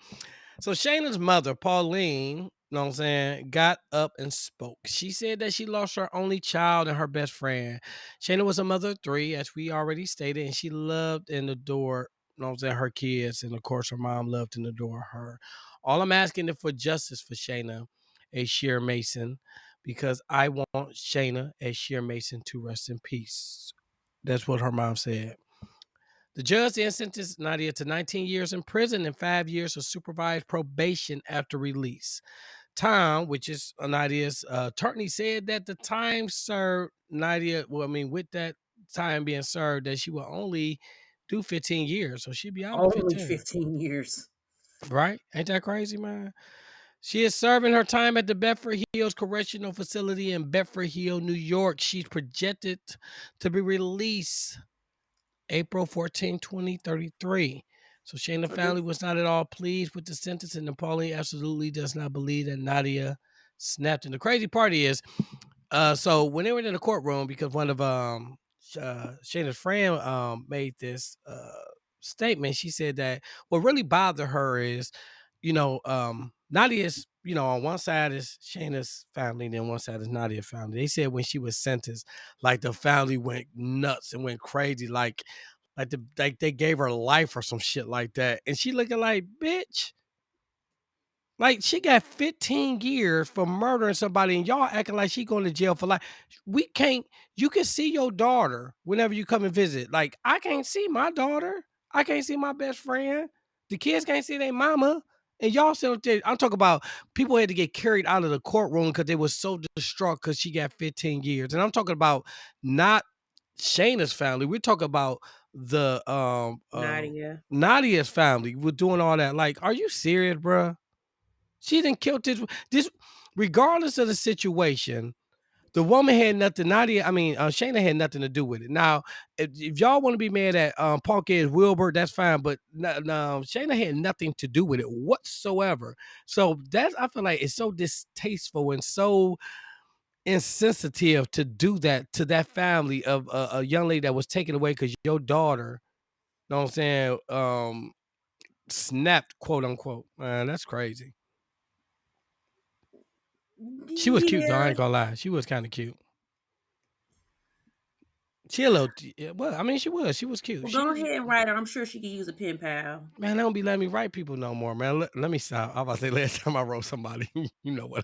so Shayna's mother, Pauline, know what I'm saying, got up and spoke. She said that she lost her only child and her best friend. Shayna was a mother of three, as we already stated, and she loved and adored, know what I'm saying, her kids. And of course, her mom loved and adored her. All I'm asking is for justice for Shayna, a Shear Mason, because I want Shayna, a Shear Mason, to rest in peace. That's what her mom said. The judge then sentenced Nadiyah to 19 years in prison and 5 years of supervised probation after release. Tom, which is Nadiyah's attorney, said that the time served Nadiyah, well, I mean, with that time being served, that she will only do 15 years. So she'll be out in Only 15. 15 years. Right? Ain't that crazy, man? She is serving her time at the Bedford Hills Correctional Facility in Bedford Hill, New York. She's projected to be released April 14, 2033. So Shayna So this family was not at all pleased with the sentence, and Pauline absolutely does not believe that Nadiyah snapped. And the crazy part is, so when they were in the courtroom, because one of Shayna's friend made this statement, she said that what really bothered her is, Nadia's, on one side is Shayna's family, and then one side is Nadia's family. They said when she was sentenced, like the family went nuts and went crazy, like they gave her life or some shit like that. And she looking like, bitch, like she got 15 years for murdering somebody, and y'all acting like she going to jail for life. We can't. You can see your daughter whenever you come and visit. Like I can't see my daughter. I can't see my best friend. The kids can't see their mama. And y'all sit up there. I'm talking about people had to get carried out of the courtroom because they were so distraught because she got 15 years. And I'm talking about not Shayna's family. We're talking about the Nadia. Nadia's family. We're doing all that. Like, are you serious, bruh? She didn't kill this regardless of the situation. The woman had nothing. Shayna had nothing to do with it. Now, if y'all want to be mad at Punk as Wilbur, that's fine. But no, Shayna had nothing to do with it whatsoever. So that's I feel like it's so distasteful and so insensitive to do that to that family of a young lady that was taken away because your daughter, know what I'm saying, snapped, quote unquote. Man, that's crazy. She was cute though. I Yeah. ain't gonna lie. She was kind of cute. She a little, yeah, well, I mean, she was. She was cute. Well, go She, ahead and write her. I'm sure she could use a pen pal. man, they don't be letting me write people no more, man. Let me stop. I was about to say last time I wrote somebody, you know what?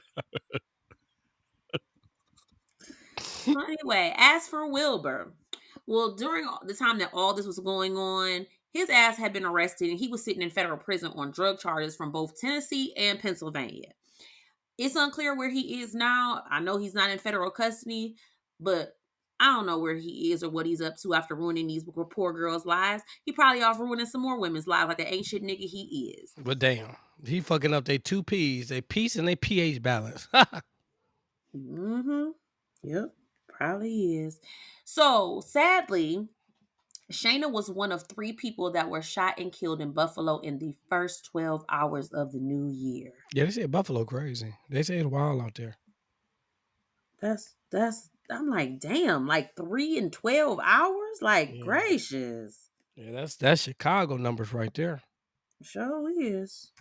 So anyway, as for Wilbur, well, during the time that all this was going on, his ass had been arrested and he was sitting in federal prison on drug charges from both Tennessee and Pennsylvania. It's unclear where he is now. I know he's not in federal custody, but I don't know where he is or what he's up to after ruining these poor girls' lives. He probably off ruining some more women's lives like the ain't shit nigga he is. But damn, he fucking up they two P's, they peace and they pH balance. Mm-hmm. Yep. Probably is. So sadly, Shayna was one of three people that were shot and killed in Buffalo in the first 12 hours of the new year. Yeah, they say Buffalo crazy. They say it's wild out there. That's I'm like, damn, like 3 and 12 hours? Like, Yeah, gracious. yeah, that's Chicago numbers right there. Sure is.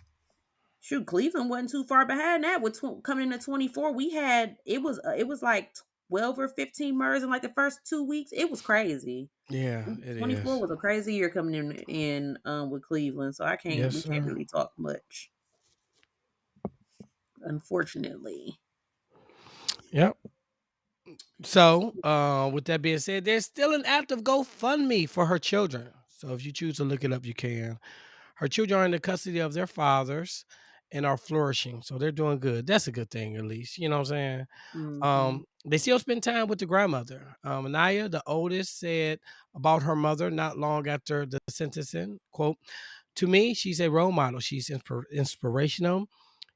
Shoot, Cleveland wasn't too far behind that. With coming into 24, we had it was like 12 or 15 murders in like the first 2 weeks. It was crazy. Yeah, it 24 is. was a crazy year coming in with Cleveland, so I can't Yes, we can't sir. really talk much, unfortunately. Yep. So, with that being said, there's still an active GoFundMe for her children. So if you choose to look it up, you can. Her children are in the custody of their fathers and are flourishing. So they're doing good. That's a good thing, at least. You know what I'm saying? Hmm. They still spend time with the grandmother. Anaya, the oldest, said about her mother not long after the sentencing, quote, to me, she's a role model. She's inspirational.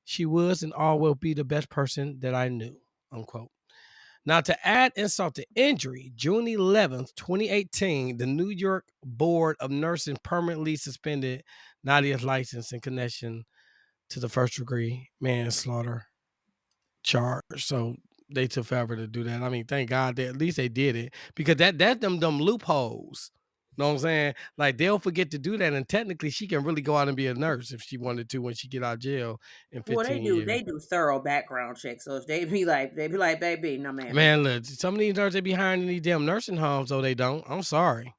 She was and all will be the best person that I knew, unquote. Now, to add insult to injury, June 11th, 2018, the New York Board of Nursing permanently suspended Nadia's license in connection to the first degree manslaughter charge. So they took forever to do that. I mean, thank God that at least they did it because that them loopholes. Know what I'm saying? Like they'll forget to do that, and technically she can really go out and be a nurse if she wanted to when she get out of jail in Well, 15 years. they do thorough background checks. So if they be like, baby, no ma'am. Man, look, some of these nurses they be hiring in these damn nursing homes, though they don't. I'm sorry. Yeah,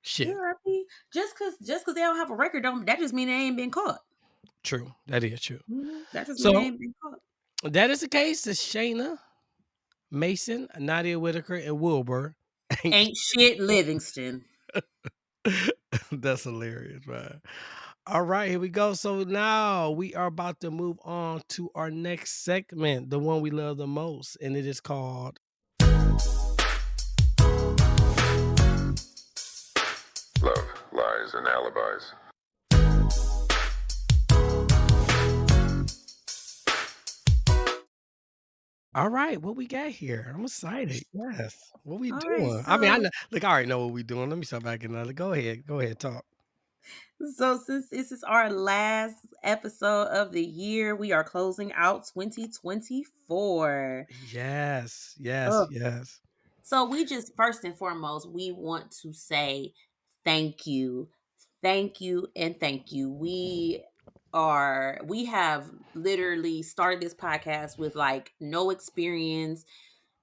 Shit. I mean, just cause they don't have a record, don't that just mean they ain't been caught. True. That is true. That just mean they So ain't been caught. that is the case. The Shayna, Mason, Nadiyah Whitaker, and Wilbur. Ain't Ain't shit Livingston. That's hilarious, man. All right, here we go. So now we are about to move on to our next segment, the one we love the most, and it is called Love, Lies, and Alibis. All right, what we got here? I'm excited. Yes. What we All right, doing? I mean, I so know, look, I already know what we doing. Let me start back another. Go ahead. Go ahead, talk. since this is our last episode of the year, we are closing out 2024. Yes, yes, Ugh. yes. So we just first and foremost, we want to say thank you. Thank you and thank you. We have literally started this podcast with like no experience,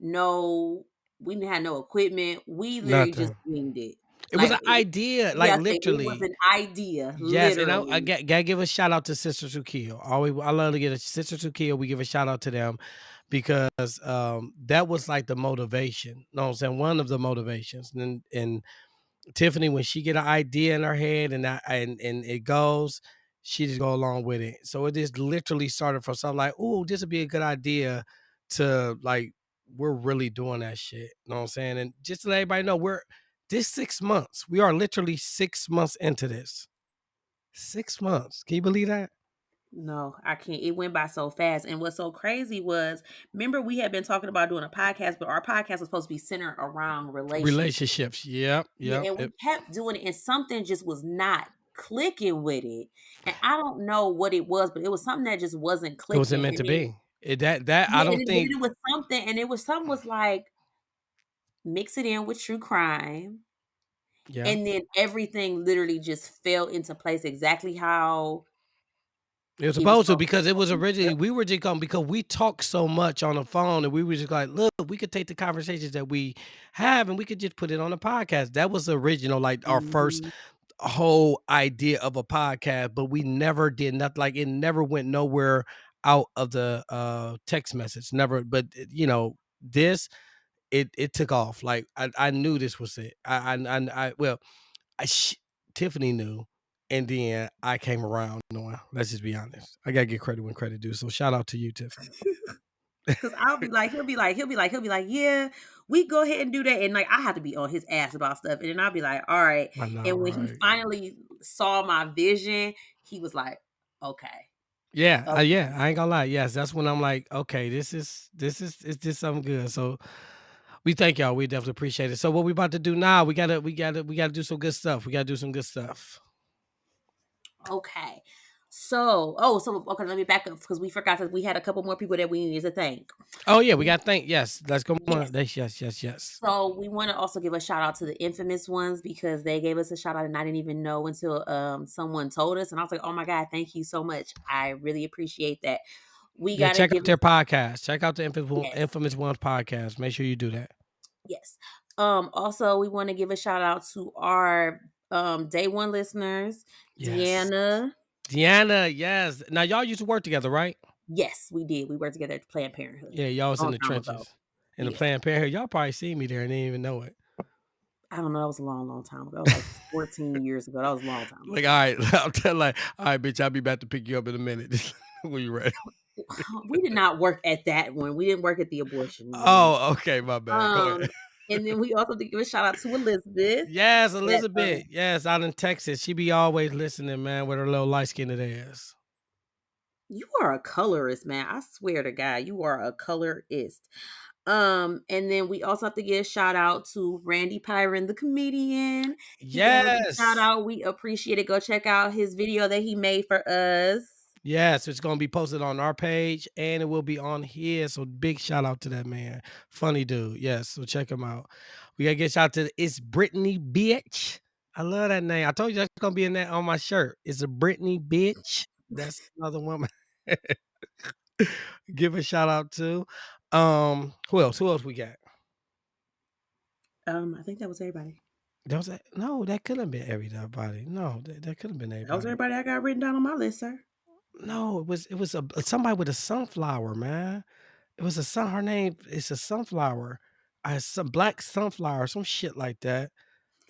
no we didn't have no equipment. We literally just Nothing. winged it. It was an It, idea, like yes, it was literally. an idea, Yes, and I literally. gotta give a shout out to Sisters Who Kill. Always, I love to get a Sisters Who Kill. We give a shout out to them because that was like the motivation. Know what I'm saying? One of the motivations. And Tiffany, when she get an idea in her head and it goes, she just go along with it. So it just literally started from something like, "Oh, this would be a good idea," to like we're really doing that shit. Know what I'm saying? And just to let everybody know, we're this 6 months. We are literally 6 months into this. 6 months. Can you believe that? No, I can't. It went by so fast. And what's so crazy was, remember, we had been talking about doing a podcast, but our podcast was supposed to be centered around relationships. Relationships. Yep. Yeah, Yep. and we kept doing it, and something just was not clicking with it. And I don't know what it was, but it was something that just wasn't It wasn't clicking. meant And to then, be. That I yeah, don't then think it was something, and it was something was like mix it in with true crime, yeah. and then everything literally just fell into place exactly how It was it was supposed to supposed because it was to. Yep. originally we were just going because we talk so much on the phone and we were just like, look, we could take the conversations that we have and we could just put it on a podcast. That was the original, like our first Mhm. whole idea of a podcast, but we never did nothing. Like it never went nowhere out of the text message. Never, but this it took off. Like I knew this was it. Well, I sh Tiffany knew, and then I came around knowing. Let's just be honest. I gotta get credit when credit due. So shout out to you, Tiffany. Cause I'll be like, he'll be like, yeah, we go ahead and do that. And like, I have to be on his ass about stuff. And then I'll be like, all right. I know, And when he right? finally saw my vision, he was like, okay, Yeah, okay. yeah. I ain't gonna lie. Yes, that's when I'm like, okay, is this something good? So we thank y'all. We definitely appreciate it. So what we about to do now? We gotta do some good stuff. We gotta do some good stuff. Okay. So okay, let me back up because we forgot that we had a couple more people that we needed to thank. Oh yeah, we gotta thank. Yes, let's go on. Yes. Yes. So we want to also give a shout out to the infamous ones because they gave us a shout out and I didn't even know until someone told us and I was like, oh my God, thank you so much. I really appreciate that. We Yeah, gotta check out give their podcast. Check out the yes, Infamous Ones podcast. Make sure you do that. yes. Also we want to give a shout out to our day one listeners, Yes. Deanna. Deanna, yes. Now y'all used to work together, right? Yes, we did. We worked together at Planned Parenthood Yeah, y'all was a in long the time ago. trenches. In the Yeah. Planned Parenthood. Y'all probably seen me there and didn't even know it. I don't know. That was a long, long time ago. That was like 14 years ago. That was a long time Like, ago. all right, I'm telling like, all right, bitch, I'll be back to pick you up in a minute. when you ready. We did not work at that one. We didn't work at the abortion one. Oh, okay, my bad. Go ahead. Um, and then we also have to give a shout out to Elizabeth. Yes, That Elizabeth. Yes, out in Texas. She be always listening, man, with her little light skinned ass. you are a colorist, man. I swear to God, you are a colorist. And then we also have to give a shout out to Randy Pyron, the comedian. He gave us a shout Yes. out. We appreciate it. Go check out his video that he made for us. Yes, it's gonna be posted on our page and it will be on his. So big shout out to that man. Funny dude. Yes. So check him out. We gotta get shout out to it's Brittany Bitch. I love that name. I told you that's gonna be in that on my shirt. It's a Brittany Bitch. That's another woman. Give a shout out to. Who else? Who else we got? I think that was everybody. That was no, that could have been everybody. No, that could have been That was everybody. everybody I got written down on my list, sir. No, it was a somebody with a sunflower, man. It was a sun her name is a sunflower. Some black sunflower, some shit like that.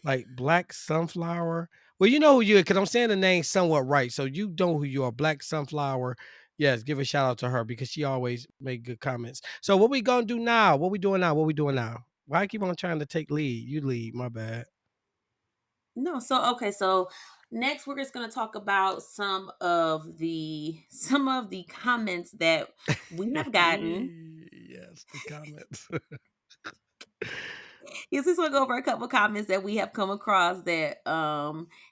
Like black sunflower. Well, you know who you because I'm saying the name somewhat right. So you know who you are. Black sunflower. Yes, give a shout out to her because she always make good comments. So what we gonna do now? What we doing now? What we doing now? Why I keep on trying to take lead? You lead, my bad. No, so okay, so next we're just gonna talk about some of the comments that we have gotten. Yes, the comments. Yes, just gonna go over a couple comments that we have come across that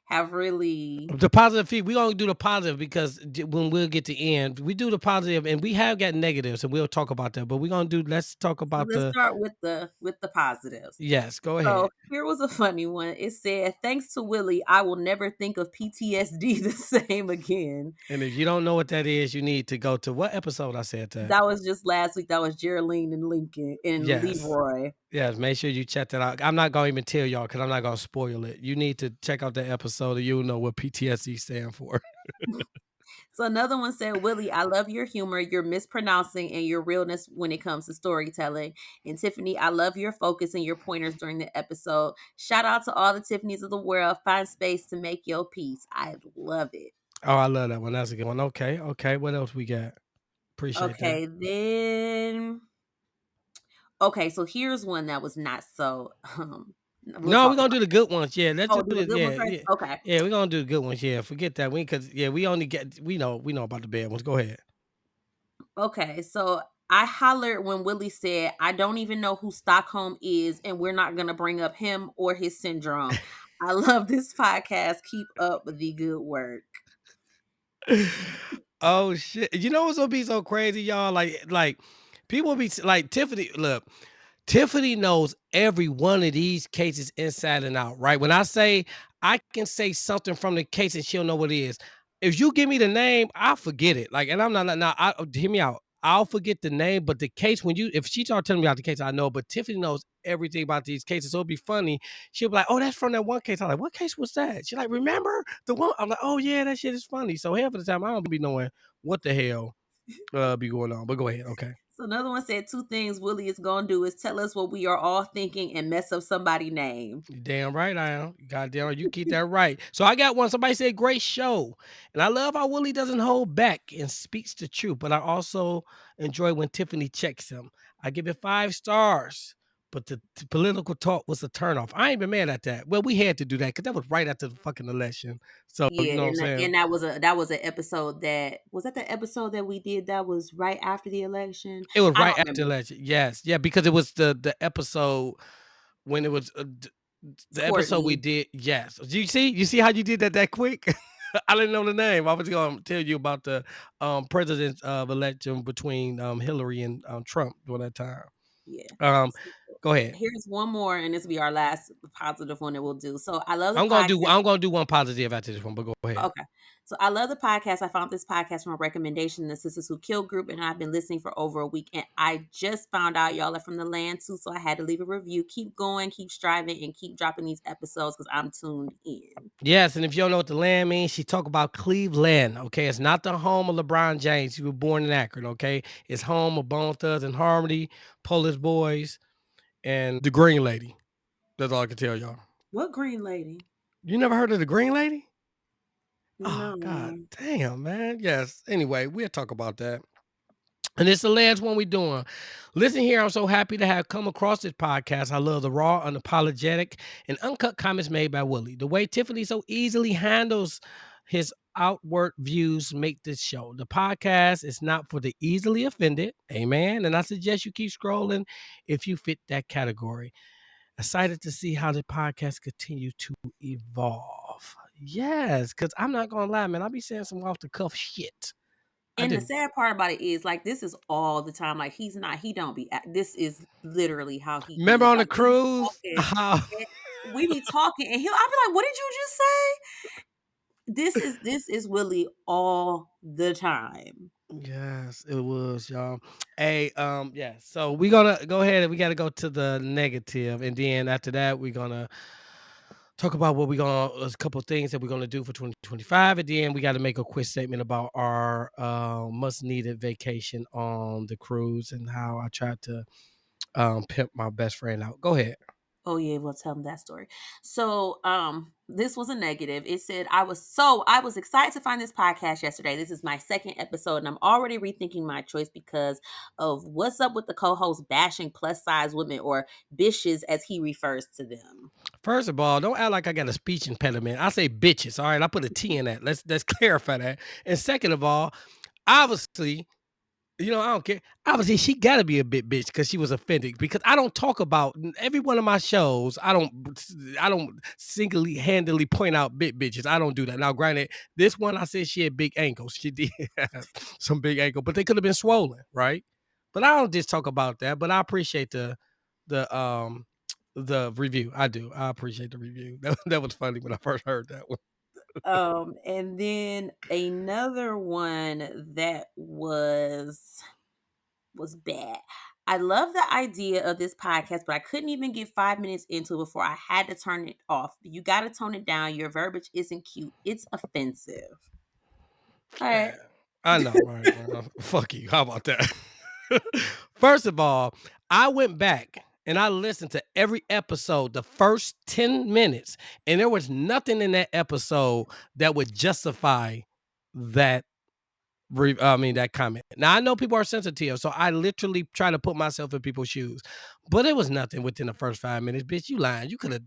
have really The positive feed, we gonna do the positive because when we'll get to end, we do the positive and we have got negatives and we'll talk about that. But we're gonna do let's talk so about let's the start with the positives. yes, go So ahead. here was a funny one. It said, "Thanks to Willie, I will never think of PTSD the same again." And if you don't know what that is, you need to go to what episode I said that. That was just last week. That was Geraldine and Lincoln and Yes. Leroy. Yes, make sure you check that out. I'm not gonna even tell y'all because I'm not gonna spoil it. You need to check out that episode and you'll know what PTSD stand for. So another one said, "Willie, I love your humor, your mispronouncing, and your realness when it comes to storytelling." And Tiffany, I love your focus and your pointers during the episode. Shout out to all the Tiffany's of the world. Find space to make your peace. I love it. Oh, I love that one. That's a good one. Okay, okay. What else we got? Appreciate that. Okay, then okay, so here's one that was not so we'll No, we're talk gonna about do the good ones. Yeah, let's oh, just do put a it. good one Yeah, first? yeah, Okay. yeah. We're gonna do the good ones. Yeah, forget that. Because yeah, we only get we know about the bad ones. Go ahead. Okay, so I hollered when Willie said, "I don't even know who Stockholm is, and we're not going to bring up him or his syndrome." I love this podcast. Keep up the good work. Oh shit! You know what's gonna be so crazy, y'all? Like people be like Tiffany. Look, Tiffany knows every one of these cases inside and out, right? When I say I can say something from the case and she'll know what it is. If you give me the name, I'll forget it. Like, and I'm not now. Hear me out. I'll forget the name, but the case when you if she start telling me about the case, I know. But Tiffany knows everything about these cases, so it'll be funny. She'll be like, "Oh, that's from that one case." I'm like, "What case was that?" She's like, "Remember the one?" I'm like, "Oh yeah, that shit is funny." So half of the time, I don't be knowing what the hell be going on. But go ahead, okay. So another one said, "Two things Willie is going to do is tell us what we are all thinking and mess up somebody's name." You damn right I am. You goddamn right. You keep that right. So I got one. Somebody said great show. And I love how Willie doesn't hold back and speaks the truth. But I also enjoy when Tiffany checks him. I give it 5 stars. But the political talk was a turnoff. I ain't been mad at that. Well, we had to do that because that was right after the fucking election. So you Yeah, know what I'm saying? and that was an episode that was that the episode that we did that was right after the election. It was I right don't after remember. election. Yes. Yeah, because it was the episode when it was the episode we Courtney. did, yes. You see how you did that quick? I didn't know the name. I was gonna tell you about the president's election between Hillary and Trump during that time. Yeah. Um, So, go ahead. here's one more, and this will be our last positive one that we'll do. So I love the podcast. I'm gonna do one positive after this one, but go ahead. Okay. So I love the podcast. I found this podcast from a recommendation, the Sisters Who Kill group, and I've been listening for over a week. And I just found out y'all are from the land too, so I had to leave a review. Keep going, keep striving, and keep dropping these episodes because I'm tuned in. Yes, and if you don't know what the land means, she talk about Cleveland. Okay, it's not the home of LeBron James. He was born in Akron. Okay, it's home of Bone Thugs and Harmony, Polish Boys, and the Green Lady. That's all I can tell y'all. What green lady? You never heard of the Green Lady? Oh, god No. damn, man. Yes. Anyway, we'll talk about that. And it's the last one we doing. Listen here, I'm so happy to have come across this podcast. I love the raw, unapologetic, and uncut comments made by Willie. The way Tiffany so easily handles his outward views make this show. The podcast is not for the easily offended. Amen. And I suggest you keep scrolling if you fit that category. Excited to see how the podcast continue to evolve. Yes, because I'm not gonna lie, man. I be saying some off the cuff shit. And the didn't sad part about it is, like, this is all the time. Like, he don't be. This is literally how he remember is. on the Like, we be cruise talking, how and we be talking, and I'll be like, "What did you just say?" This is Willie all the time. Yes, it was, y'all. Hey, yeah. So we're gonna go ahead and we gotta go to the negative, and then after that, we're gonna talk about what we're gonna a couple of things that we're gonna do for 2025, and then we got to make a quick statement about our much needed vacation on the cruise and how I tried to pimp my best friend out. Go ahead. Oh yeah, well tell them that story. So this was a negative. It said I was excited to find this podcast yesterday. This is my second episode and I'm already rethinking my choice because of what's up with the co-host bashing plus size women or bitches as he refers to them. First of all, don't act like I got a speech impediment. I say bitches. All right, I put a T in that. Let's clarify that. And second of all, obviously, I don't care. Obviously, she got to be a bit bitch because she was offended. Because I don't talk about every one of my shows. I don't singly handedly point out bit bitches. I don't do that. Now, granted, this one I said she had big ankles. She did have some big ankle, but they could have been swollen, right? But I don't just talk about that. But I appreciate the the review. I do. I appreciate the review. That was funny when I first heard that one. And then another one that was bad. I love the idea of this podcast, but I couldn't even get 5 minutes into it before I had to turn it off. You got to tone it down. Your verbiage isn't cute. It's offensive. All right. Yeah, I know, right? Well, fuck you. How about that? First of all, I went back and I listened to every episode, the first 10 minutes, and there was nothing in that episode that would justify that that comment. Now I know people are sensitive, so I literally try to put myself in people's shoes. But it was nothing within the first 5 minutes. Bitch, you lying. You could have,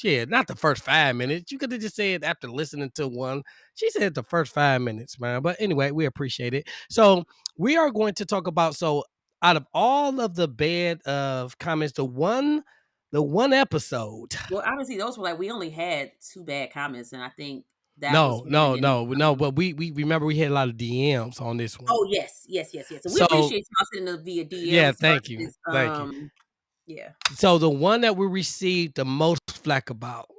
yeah, not the first 5 minutes. You could have just said after listening to one. She said the first 5 minutes, man. But anyway, we appreciate it. So we are going to talk about out of all of the bed of comments, the one episode. Well, obviously, those were like, we only had two bad comments, and I think that was No, one. no, And then, no, no. But we remember we had a lot of DMs on this one. oh, yes, yes, yes, yes. And we So appreciate y'all sending us via yeah, DMs thank you. versus, Thank you. yeah, So the one that we received the most flack about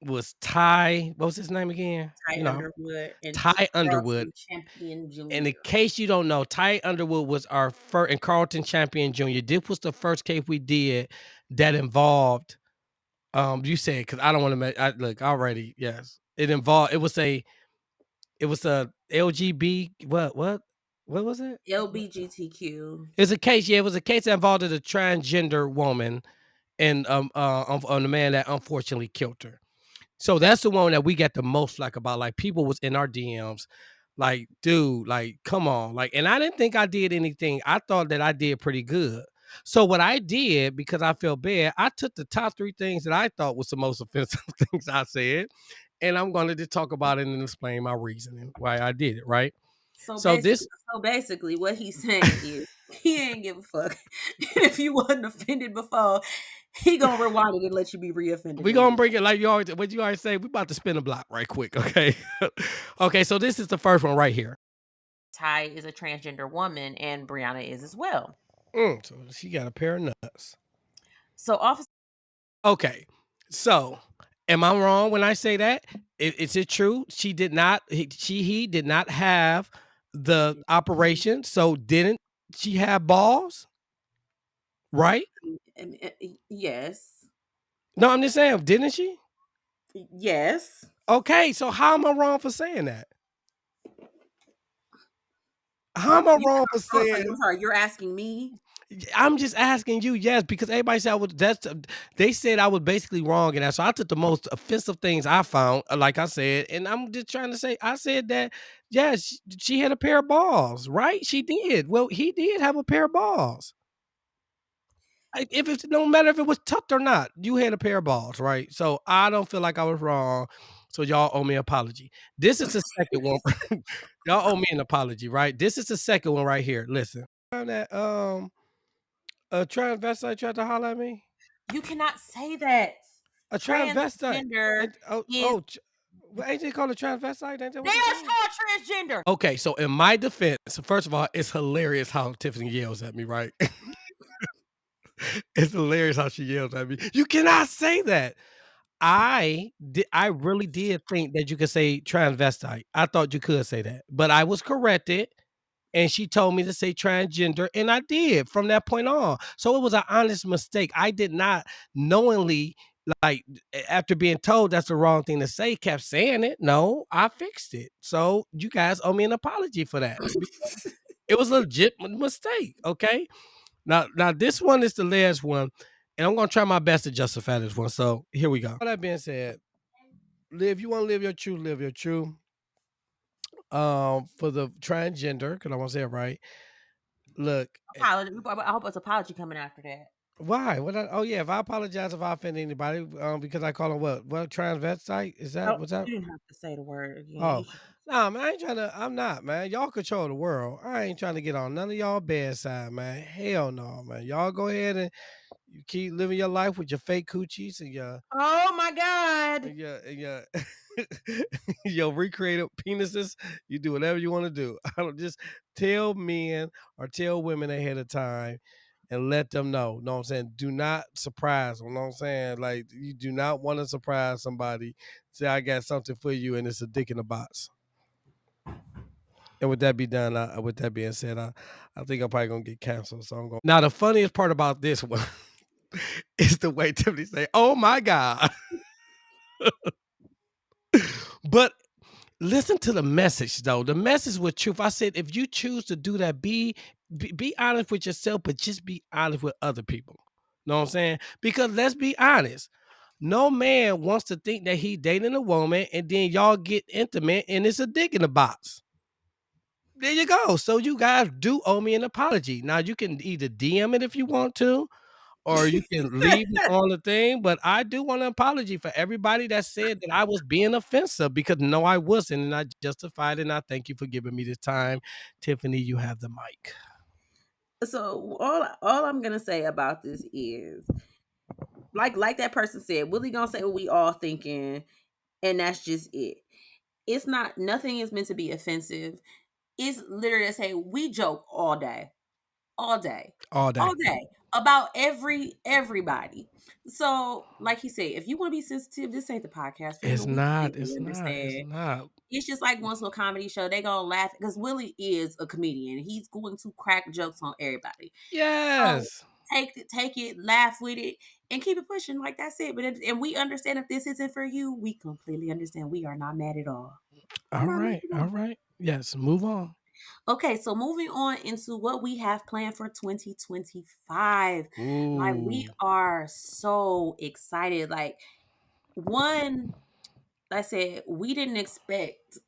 was Ty. What was his name again? Ty Underwood and Ty Underwood. Carlton Champion And in Jr. case you don't know, Ty Underwood was our first, and Carlton Champion Jr. This was the first case we did that involved. You said because I don't want to make. Look already. Yes, it was a LGB. What was it? LBGTQ. It was a case. Yeah, it was a case that involved a transgender woman and on the man that unfortunately killed her. So that's the one that we got the most flack about. Like people was in our DMs, like, dude, like, come on, like, and I didn't think I did anything. I thought that I did pretty good. So what I did, because I felt bad, I took the top three things that I thought was the most offensive things I said, and I'm going to just talk about it and explain my reasoning why I did it. Right. So So basically, this what he's saying is he ain't give a fuck. If you wasn't offended before, he gonna rewind it and let you be reoffended we gonna again. bring it like you always. What you always say? We about to spin a block right quick. Okay. Okay. So this is the first one right here. Ty is a transgender woman, and Brianna is as well. So she got a pair of nuts. So officer, Okay. So am I wrong when I say that? Is it true? She did not. He did not have the operation. So didn't she have balls? Right? yes, No, I'm just saying. Didn't she? yes. Okay. So how am I wrong for saying that? How am I You, wrong for oh, so saying? I'm sorry. You're asking me. I'm just asking you, yes, because everybody said I was. They said I was basically wrong in that. So I took the most offensive things I found, like I said, and I'm just trying to say. I said that, yes, she had a pair of balls, right? She did. Well, he did have a pair of balls. If it's no matter if it was tucked or not, you had a pair of balls, right? So I don't feel like I was wrong. So y'all owe me an apology. This is the second one. Y'all owe me an apology, right? This is the second one right here. Listen, that a transvestite tried to holler at me? You cannot say that. A transvestite Transgender it oh is oh, ch Well, ain't they called a transvestite? Ain't that They what they are call? called transgender. Okay, so in my defense, first of all, it's hilarious how Tiffany yells at me, right? It's hilarious how she yells at me. You cannot say that. I really did think that you could say transvestite. I thought you could say that, but I was corrected, and she told me to say transgender, and I did from that point on. So it was an honest mistake. I did not knowingly, like, after being told that's the wrong thing to say, kept saying it. No, I fixed it. So you guys owe me an apology for that. It was a legit mistake. Okay. Now this one is the last one, and I'm gonna try my best to justify this one. So here we go. All that being said, live you want to live your truth, live your truth. For the transgender, because I want to say it right. Look, Apology. I hope it's apology coming after that. why? Oh yeah, if I apologize if I offend anybody, because I call them what transvestite? Is that Oh, what's that? you didn't have to say the word again. Oh, nah, man, I ain't trying to. I'm not, man. Y'all control the world. I ain't trying to get on none of y'all bad side, man. Hell no, man. Y'all go ahead and you keep living your life with your fake coochies and Oh my God. your your recreated penises. You do whatever you want to do. I don't just tell men or tell women ahead of time and let them know. Know what I'm saying? Do not surprise them. Know what I'm saying? Like you do not want to surprise somebody. Say I got something for you and it's a dick in a box. And with that be done, with that being said, I think I'm probably gonna get canceled. So I'm going. Now the funniest part about this one is the way Tiffany say, "Oh my god," but listen to the message though. The message was truth. I said, if you choose to do that, be honest with yourself, but just be honest with other people. Know what I'm saying? Because let's be honest. No man wants to think that he dating a woman and then y'all get intimate and it's a dick in the box. There you go. So you guys do owe me an apology. Now you can either DM it if you want to, or you can leave it on the thing. But I do want an apology for everybody that said that I was being offensive because no, I wasn't, and I justified it. And I thank you for giving me this time. Tiffany, you have the mic. So all I'm gonna say about this is like that person said, Willie gonna say what we all thinking, and that's just it. It's not nothing is meant to be offensive. It's literally to say we joke all day. All day. All day. All day about everybody. So, like he said, if you want to be sensitive, this ain't the podcast for you. It's We not. completely It's not. It's understand. not. It's just like one little comedy show. They gonna laugh because Willie is a comedian. He's going to crack jokes on everybody. So Yes. take it, laugh with it, and keep it pushing. Like that's it. And we understand if this isn't for you, we completely understand. We are not mad at all. We're All not mad right. at All all. right. Yes. Move on. Okay, so moving on into what we have planned for 2025. Like we Ooh. are so excited. Like one, like I said, we didn't expect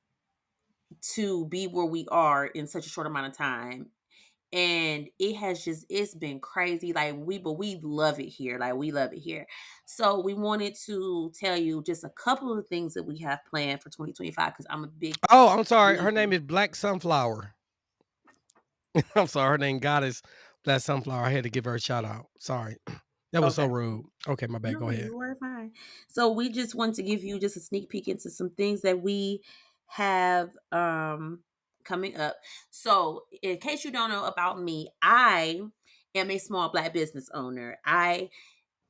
to be where we are in such a short amount of time. And it's been crazy. But we love it here. Like we love it here. So we wanted to tell you just a couple of things that we have planned for 2025 because I'm a big Oh, I'm sorry. Her name believer. is Black Sunflower. I'm sorry. Her name Goddess Black Sunflower. I had to give her a shout out. Sorry. That was so Okay. rude. Okay, my bad. No, Go ahead. you were fine. So we just want to give you just a sneak peek into some things that we have coming up. So in case you don't know about me, I am a small black business owner. I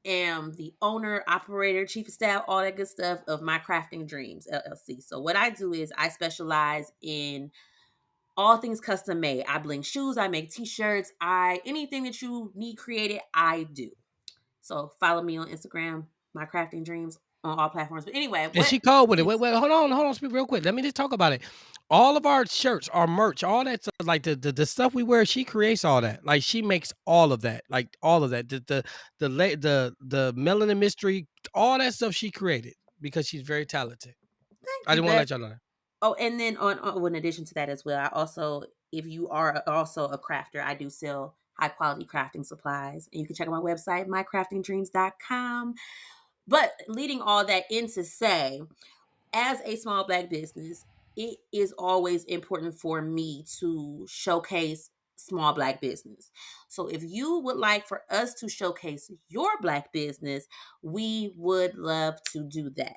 am the owner, operator, chief of staff, all that good stuff of My Crafting Dreams LLC. So what I do is I specialize in all things custom made. I bling shoes, I make t-shirts, I anything that you need created, I do. So follow me on Instagram, My Crafting Dreams on all platforms. But anyway, And what she called with it. is Wait, hold on, speak real quick. Let me just talk about it. All of our shirts, our merch, all that stuff, like the stuff we wear, she creates all that. Like she makes all of that, like all of that. The Melanin Mystery, all that stuff she created because she's very talented. thank I you didn't want to that let y'all know that. oh and then in addition to that as well, I also if you are also a crafter, I do sell high quality crafting supplies. And you can check out my website, mycraftingdreams.com. But leading all that in to say, as a small black business, it is always important for me to showcase small black business. So if you would like for us to showcase your black business, we would love to do that.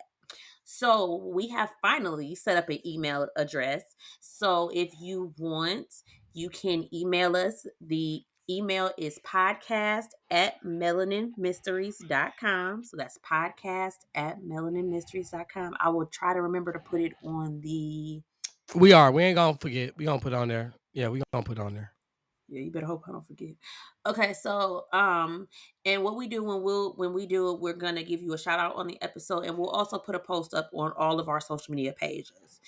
So we have finally set up an email address. So if you want, you can email us. The email is podcast@melaninmysteries.com. So that's podcast@melaninmysteries.com. I will try to remember to put it on the. We are. We ain't gonna forget. We gonna put it on there. Yeah, we gonna put it on there. Yeah, you better hope I don't forget. Okay, so and what we do when we do it, we're gonna give you a shout out on the episode, and we'll also put a post up on all of our social media pages.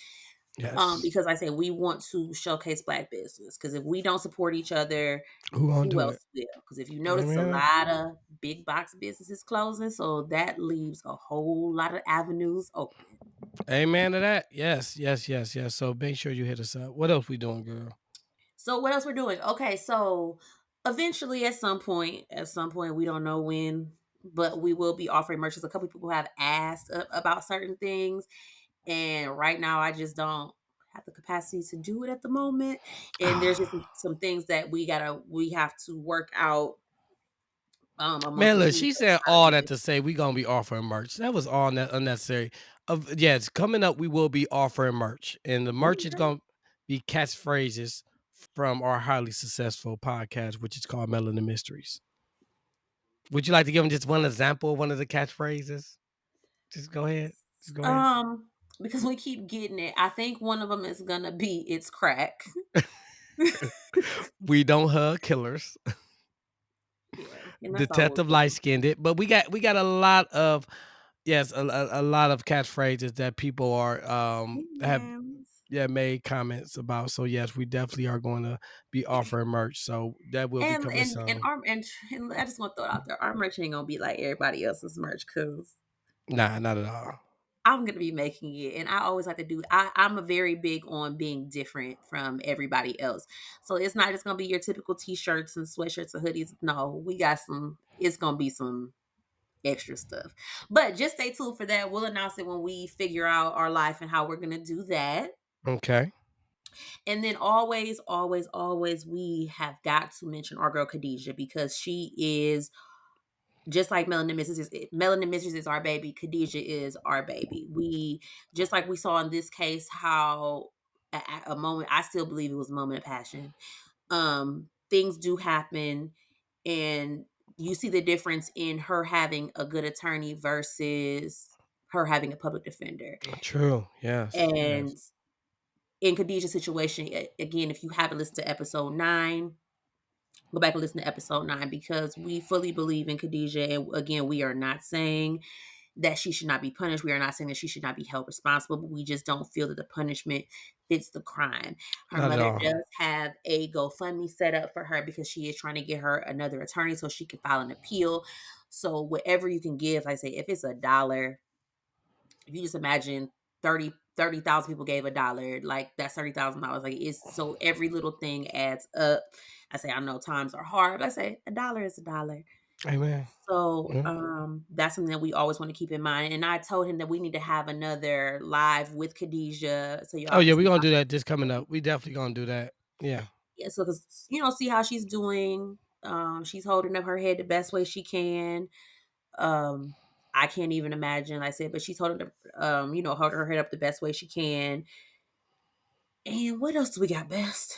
Yes. Because I say we want to showcase Black business. Because if we don't support each other, Who gonna who do it? else will? Because if you notice, a Amen. lot of big box businesses closing, so that leaves a whole lot of avenues open. Amen to that. Yes, yes, yes, yes. So make sure you hit us up. What else we doing, girl? So what else we're doing? Okay, so eventually, at some point, we don't know when, but we will be offering merches. A couple people have asked about certain things, and right now, I just don't have the capacity to do it at the moment. And there's just some things that we have to work out amongst Man, the look, team. she said all that to say we gonna be offering merch. That was all unnecessary. Yes, coming up, we will be offering merch, and the merch is Okay. gonna be catchphrases from our highly successful podcast, which is called Melanin Mysteries. Would you like to give them just one example of one of the catchphrases? Just go ahead. Just go ahead. Because we keep getting it. I think one of them is gonna be it's crack. We don't hug killers. Yeah, and that's all we'll Detective do. light skinned it, but we got a lot of yes, a lot of catchphrases that people are have Yes. yeah made comments about. So yes, we definitely are going to be offering merch. So that will be And coming and and soon. our and I just want to throw it out there. Our merch ain't gonna be like everybody else's merch because Nah, not at all. I'm gonna be making it, and I always like to do. I'm a very big on being different from everybody else. So it's not just gonna be your typical t-shirts and sweatshirts and hoodies. No, we got some. It's gonna be some extra stuff. But just stay tuned for that. We'll announce it when we figure out our life and how we're gonna do that. Okay. And then always, always, always, we have got to mention our girl Khadijah because she is just like Melanin Mysteries is our baby. Khadijah is our baby. We just like we saw in this case how a moment. I still believe it was a moment of passion. Things do happen, and you see the difference in her having a good attorney versus her having a public defender. True. Yes. And Yes. in Khadijah's situation, again, if you haven't listened to episode 9, go back and listen to episode 9 because we fully believe in Khadijah. And again, we are not saying that she should not be punished. We are not saying that she should not be held responsible, but we just don't feel that the punishment fits the crime. Her Not at mother all. does have a GoFundMe set up for her because she is trying to get her another attorney so she can file an appeal. So whatever you can give, like I say, if it's $1, if you just imagine 30,000 people gave $1, like that's $30,000. Like it's so every little thing adds up. I say I know times are hard, but I say $1 is $1. Amen. So Yeah. that's something that we always want to keep in mind. And I told him that we need to have another live with Khadijah so Oh y'all can yeah, we're see gonna how do she's that this coming doing. up. We definitely gonna do that. Yeah. Yeah, so cause see how she's doing. She's holding up her head the best way she can. Um, I can't even imagine, like I said, but she's holding up, holding her head up the best way she can. And what else do we got best?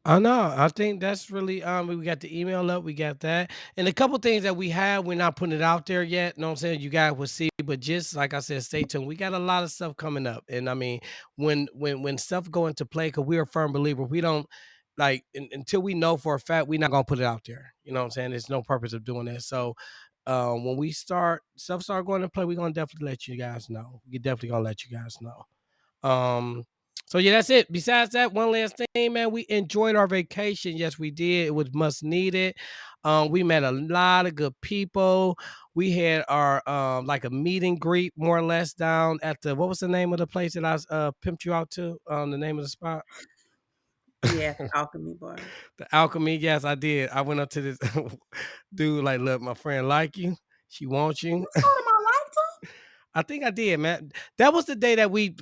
I know. I think that's really we got the email up, we got that. And a couple things that we have, we're not putting it out there yet. You know what I'm saying? You guys will see, but just like I said, stay tuned. We got a lot of stuff coming up. And I mean, when stuff go into play, because we're a firm believer, we don't like until we know for a fact, we're not gonna put it out there. You know what I'm saying? There's no purpose of doing that. So when we start going to play, we're gonna definitely let you guys know. We definitely gonna let you guys know. Um, so yeah, that's it. Besides that, one last thing, man. We enjoyed our vacation. Yes, we did. It was much needed. We met a lot of good people. We had our like a meet and greet more or less down at the what was the name of the place that I pimped you out to? The name of the spot? Yeah, Alchemy Bar. The Alchemy. Yes, I did. I went up to this dude, like, look, my friend like you. She wants you. You told him I liked him? I think I did, man. That was the day that we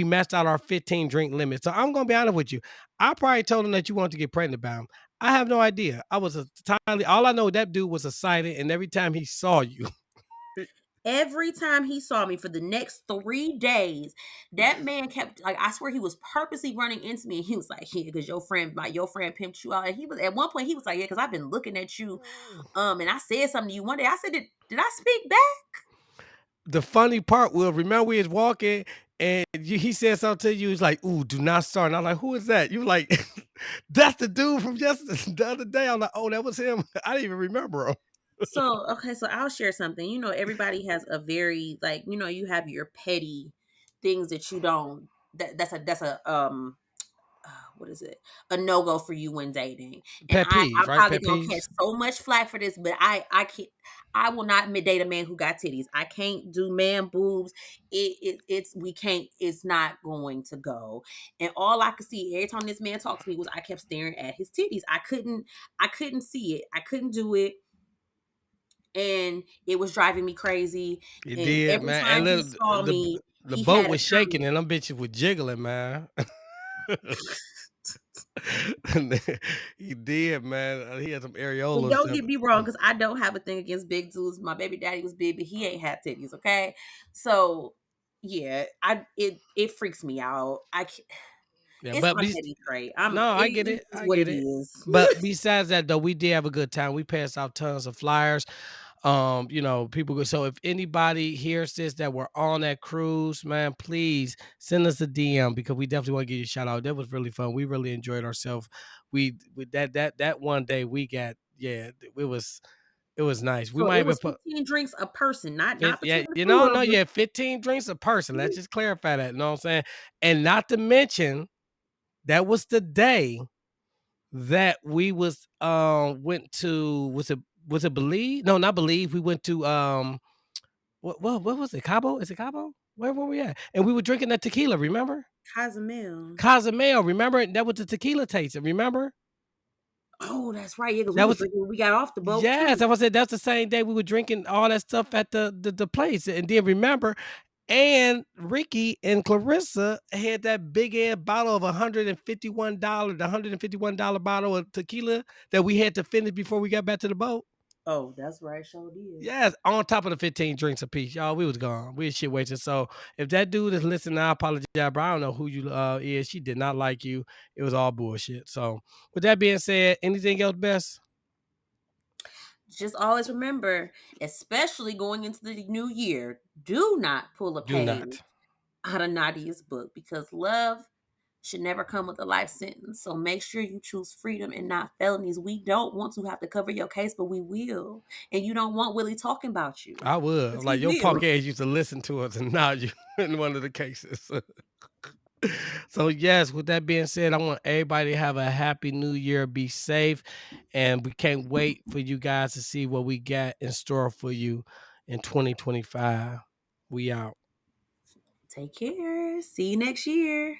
messed out our 15 drink limit. So I'm gonna be honest with you. I probably told him that you wanted to get pregnant by him. I have no idea. I was a tiny. All I know that dude was excited, and every time he saw you, Every time he saw me for the next 3 days, that man kept like I swear he was purposely running into me. And he was like, "Yeah, because your friend pimped you out." And he was at one point he was like, "Yeah, because I've been looking at you, and I said something to you one day." I said, "Did I speak back?" The funny part was, remember we was walking and he said something to you. He's like, "Ooh, do not start." And I'm like, "Who is that?" You like, "That's the dude from just the other day." I'm like, "Oh, that was him." I didn't even remember him. So okay, so I'll share something. You know, everybody has a very like you have your petty things that you don't. That's a what is it? A no go for you when dating. And Pet peeves, I'm right? probably Pet gonna catch peeves. so much flack for this, but I can't. I will not date a man who got titties. I can't do man boobs. It's we can't. It's not going to go. And all I could see every time this man talked to me was I kept staring at his titties. I couldn't see it. I couldn't do it, and it was driving me crazy. It And did, every man. And time he look, saw me, the he boat had a was comment. shaking and them bitches were jiggling, man. He did, man. He had some And areolas. don't get me wrong, because I don't have a thing against big dudes. My baby daddy was big, but he ain't have titties. Okay, so yeah, it freaks me out. Yeah, It's but my petty trait. no, I get It it. is I what get it it. is. But besides that, though, we did have a good time. We passed out tons of flyers. People go. So if anybody hears this that were on that cruise, man, please send us a DM because we definitely want to give you a shout out. That was really fun. We really enjoyed ourselves. We with that one day we got, yeah, it was nice. We So might it even was put 15 drinks a person, not yeah, between the two no, of us. yeah, 15 drinks a person. Let's just clarify that. You know what I'm saying? And not to mention that was the day that we went to, was it Believe? No, not Believe. We went to what was it? Cabo? Is it Cabo? Where were we at? And we were drinking that tequila, remember? Cozumel. Cozumel, remember? That was the tequila tasting, remember? Oh, that's right. Yeah, because we That was was drinking when we got off the boat yes, too. I was saying that's the same day we were drinking all that stuff at the place. And then remember, and Ricky and Clarissa had that big ass bottle of $151, the $151 bottle of tequila that we had to finish before we got back to the boat. Oh, that's right. Sure did. Yes, on top of the 15 drinks apiece, y'all. We was gone. We was shit wasted. So if that dude is listening, I apologize, bro. I don't know who you is. She did not like you. It was all bullshit. So with that being said, anything else, best? Just always remember, especially going into the new year, do not pull a Do page not. out of Nadia's book because love should never come with a life sentence. So make sure you choose freedom and not felonies. We don't want to have to cover your case, but we will. And you don't want Willie talking about you I would. because he Like your will. punk ass used to listen to us and now you in one of the cases. So yes, with that being said, I want everybody to have a happy new year, be safe, and we can't wait for you guys to see what we got in store for you in 2025. We out. Take care. See you next year.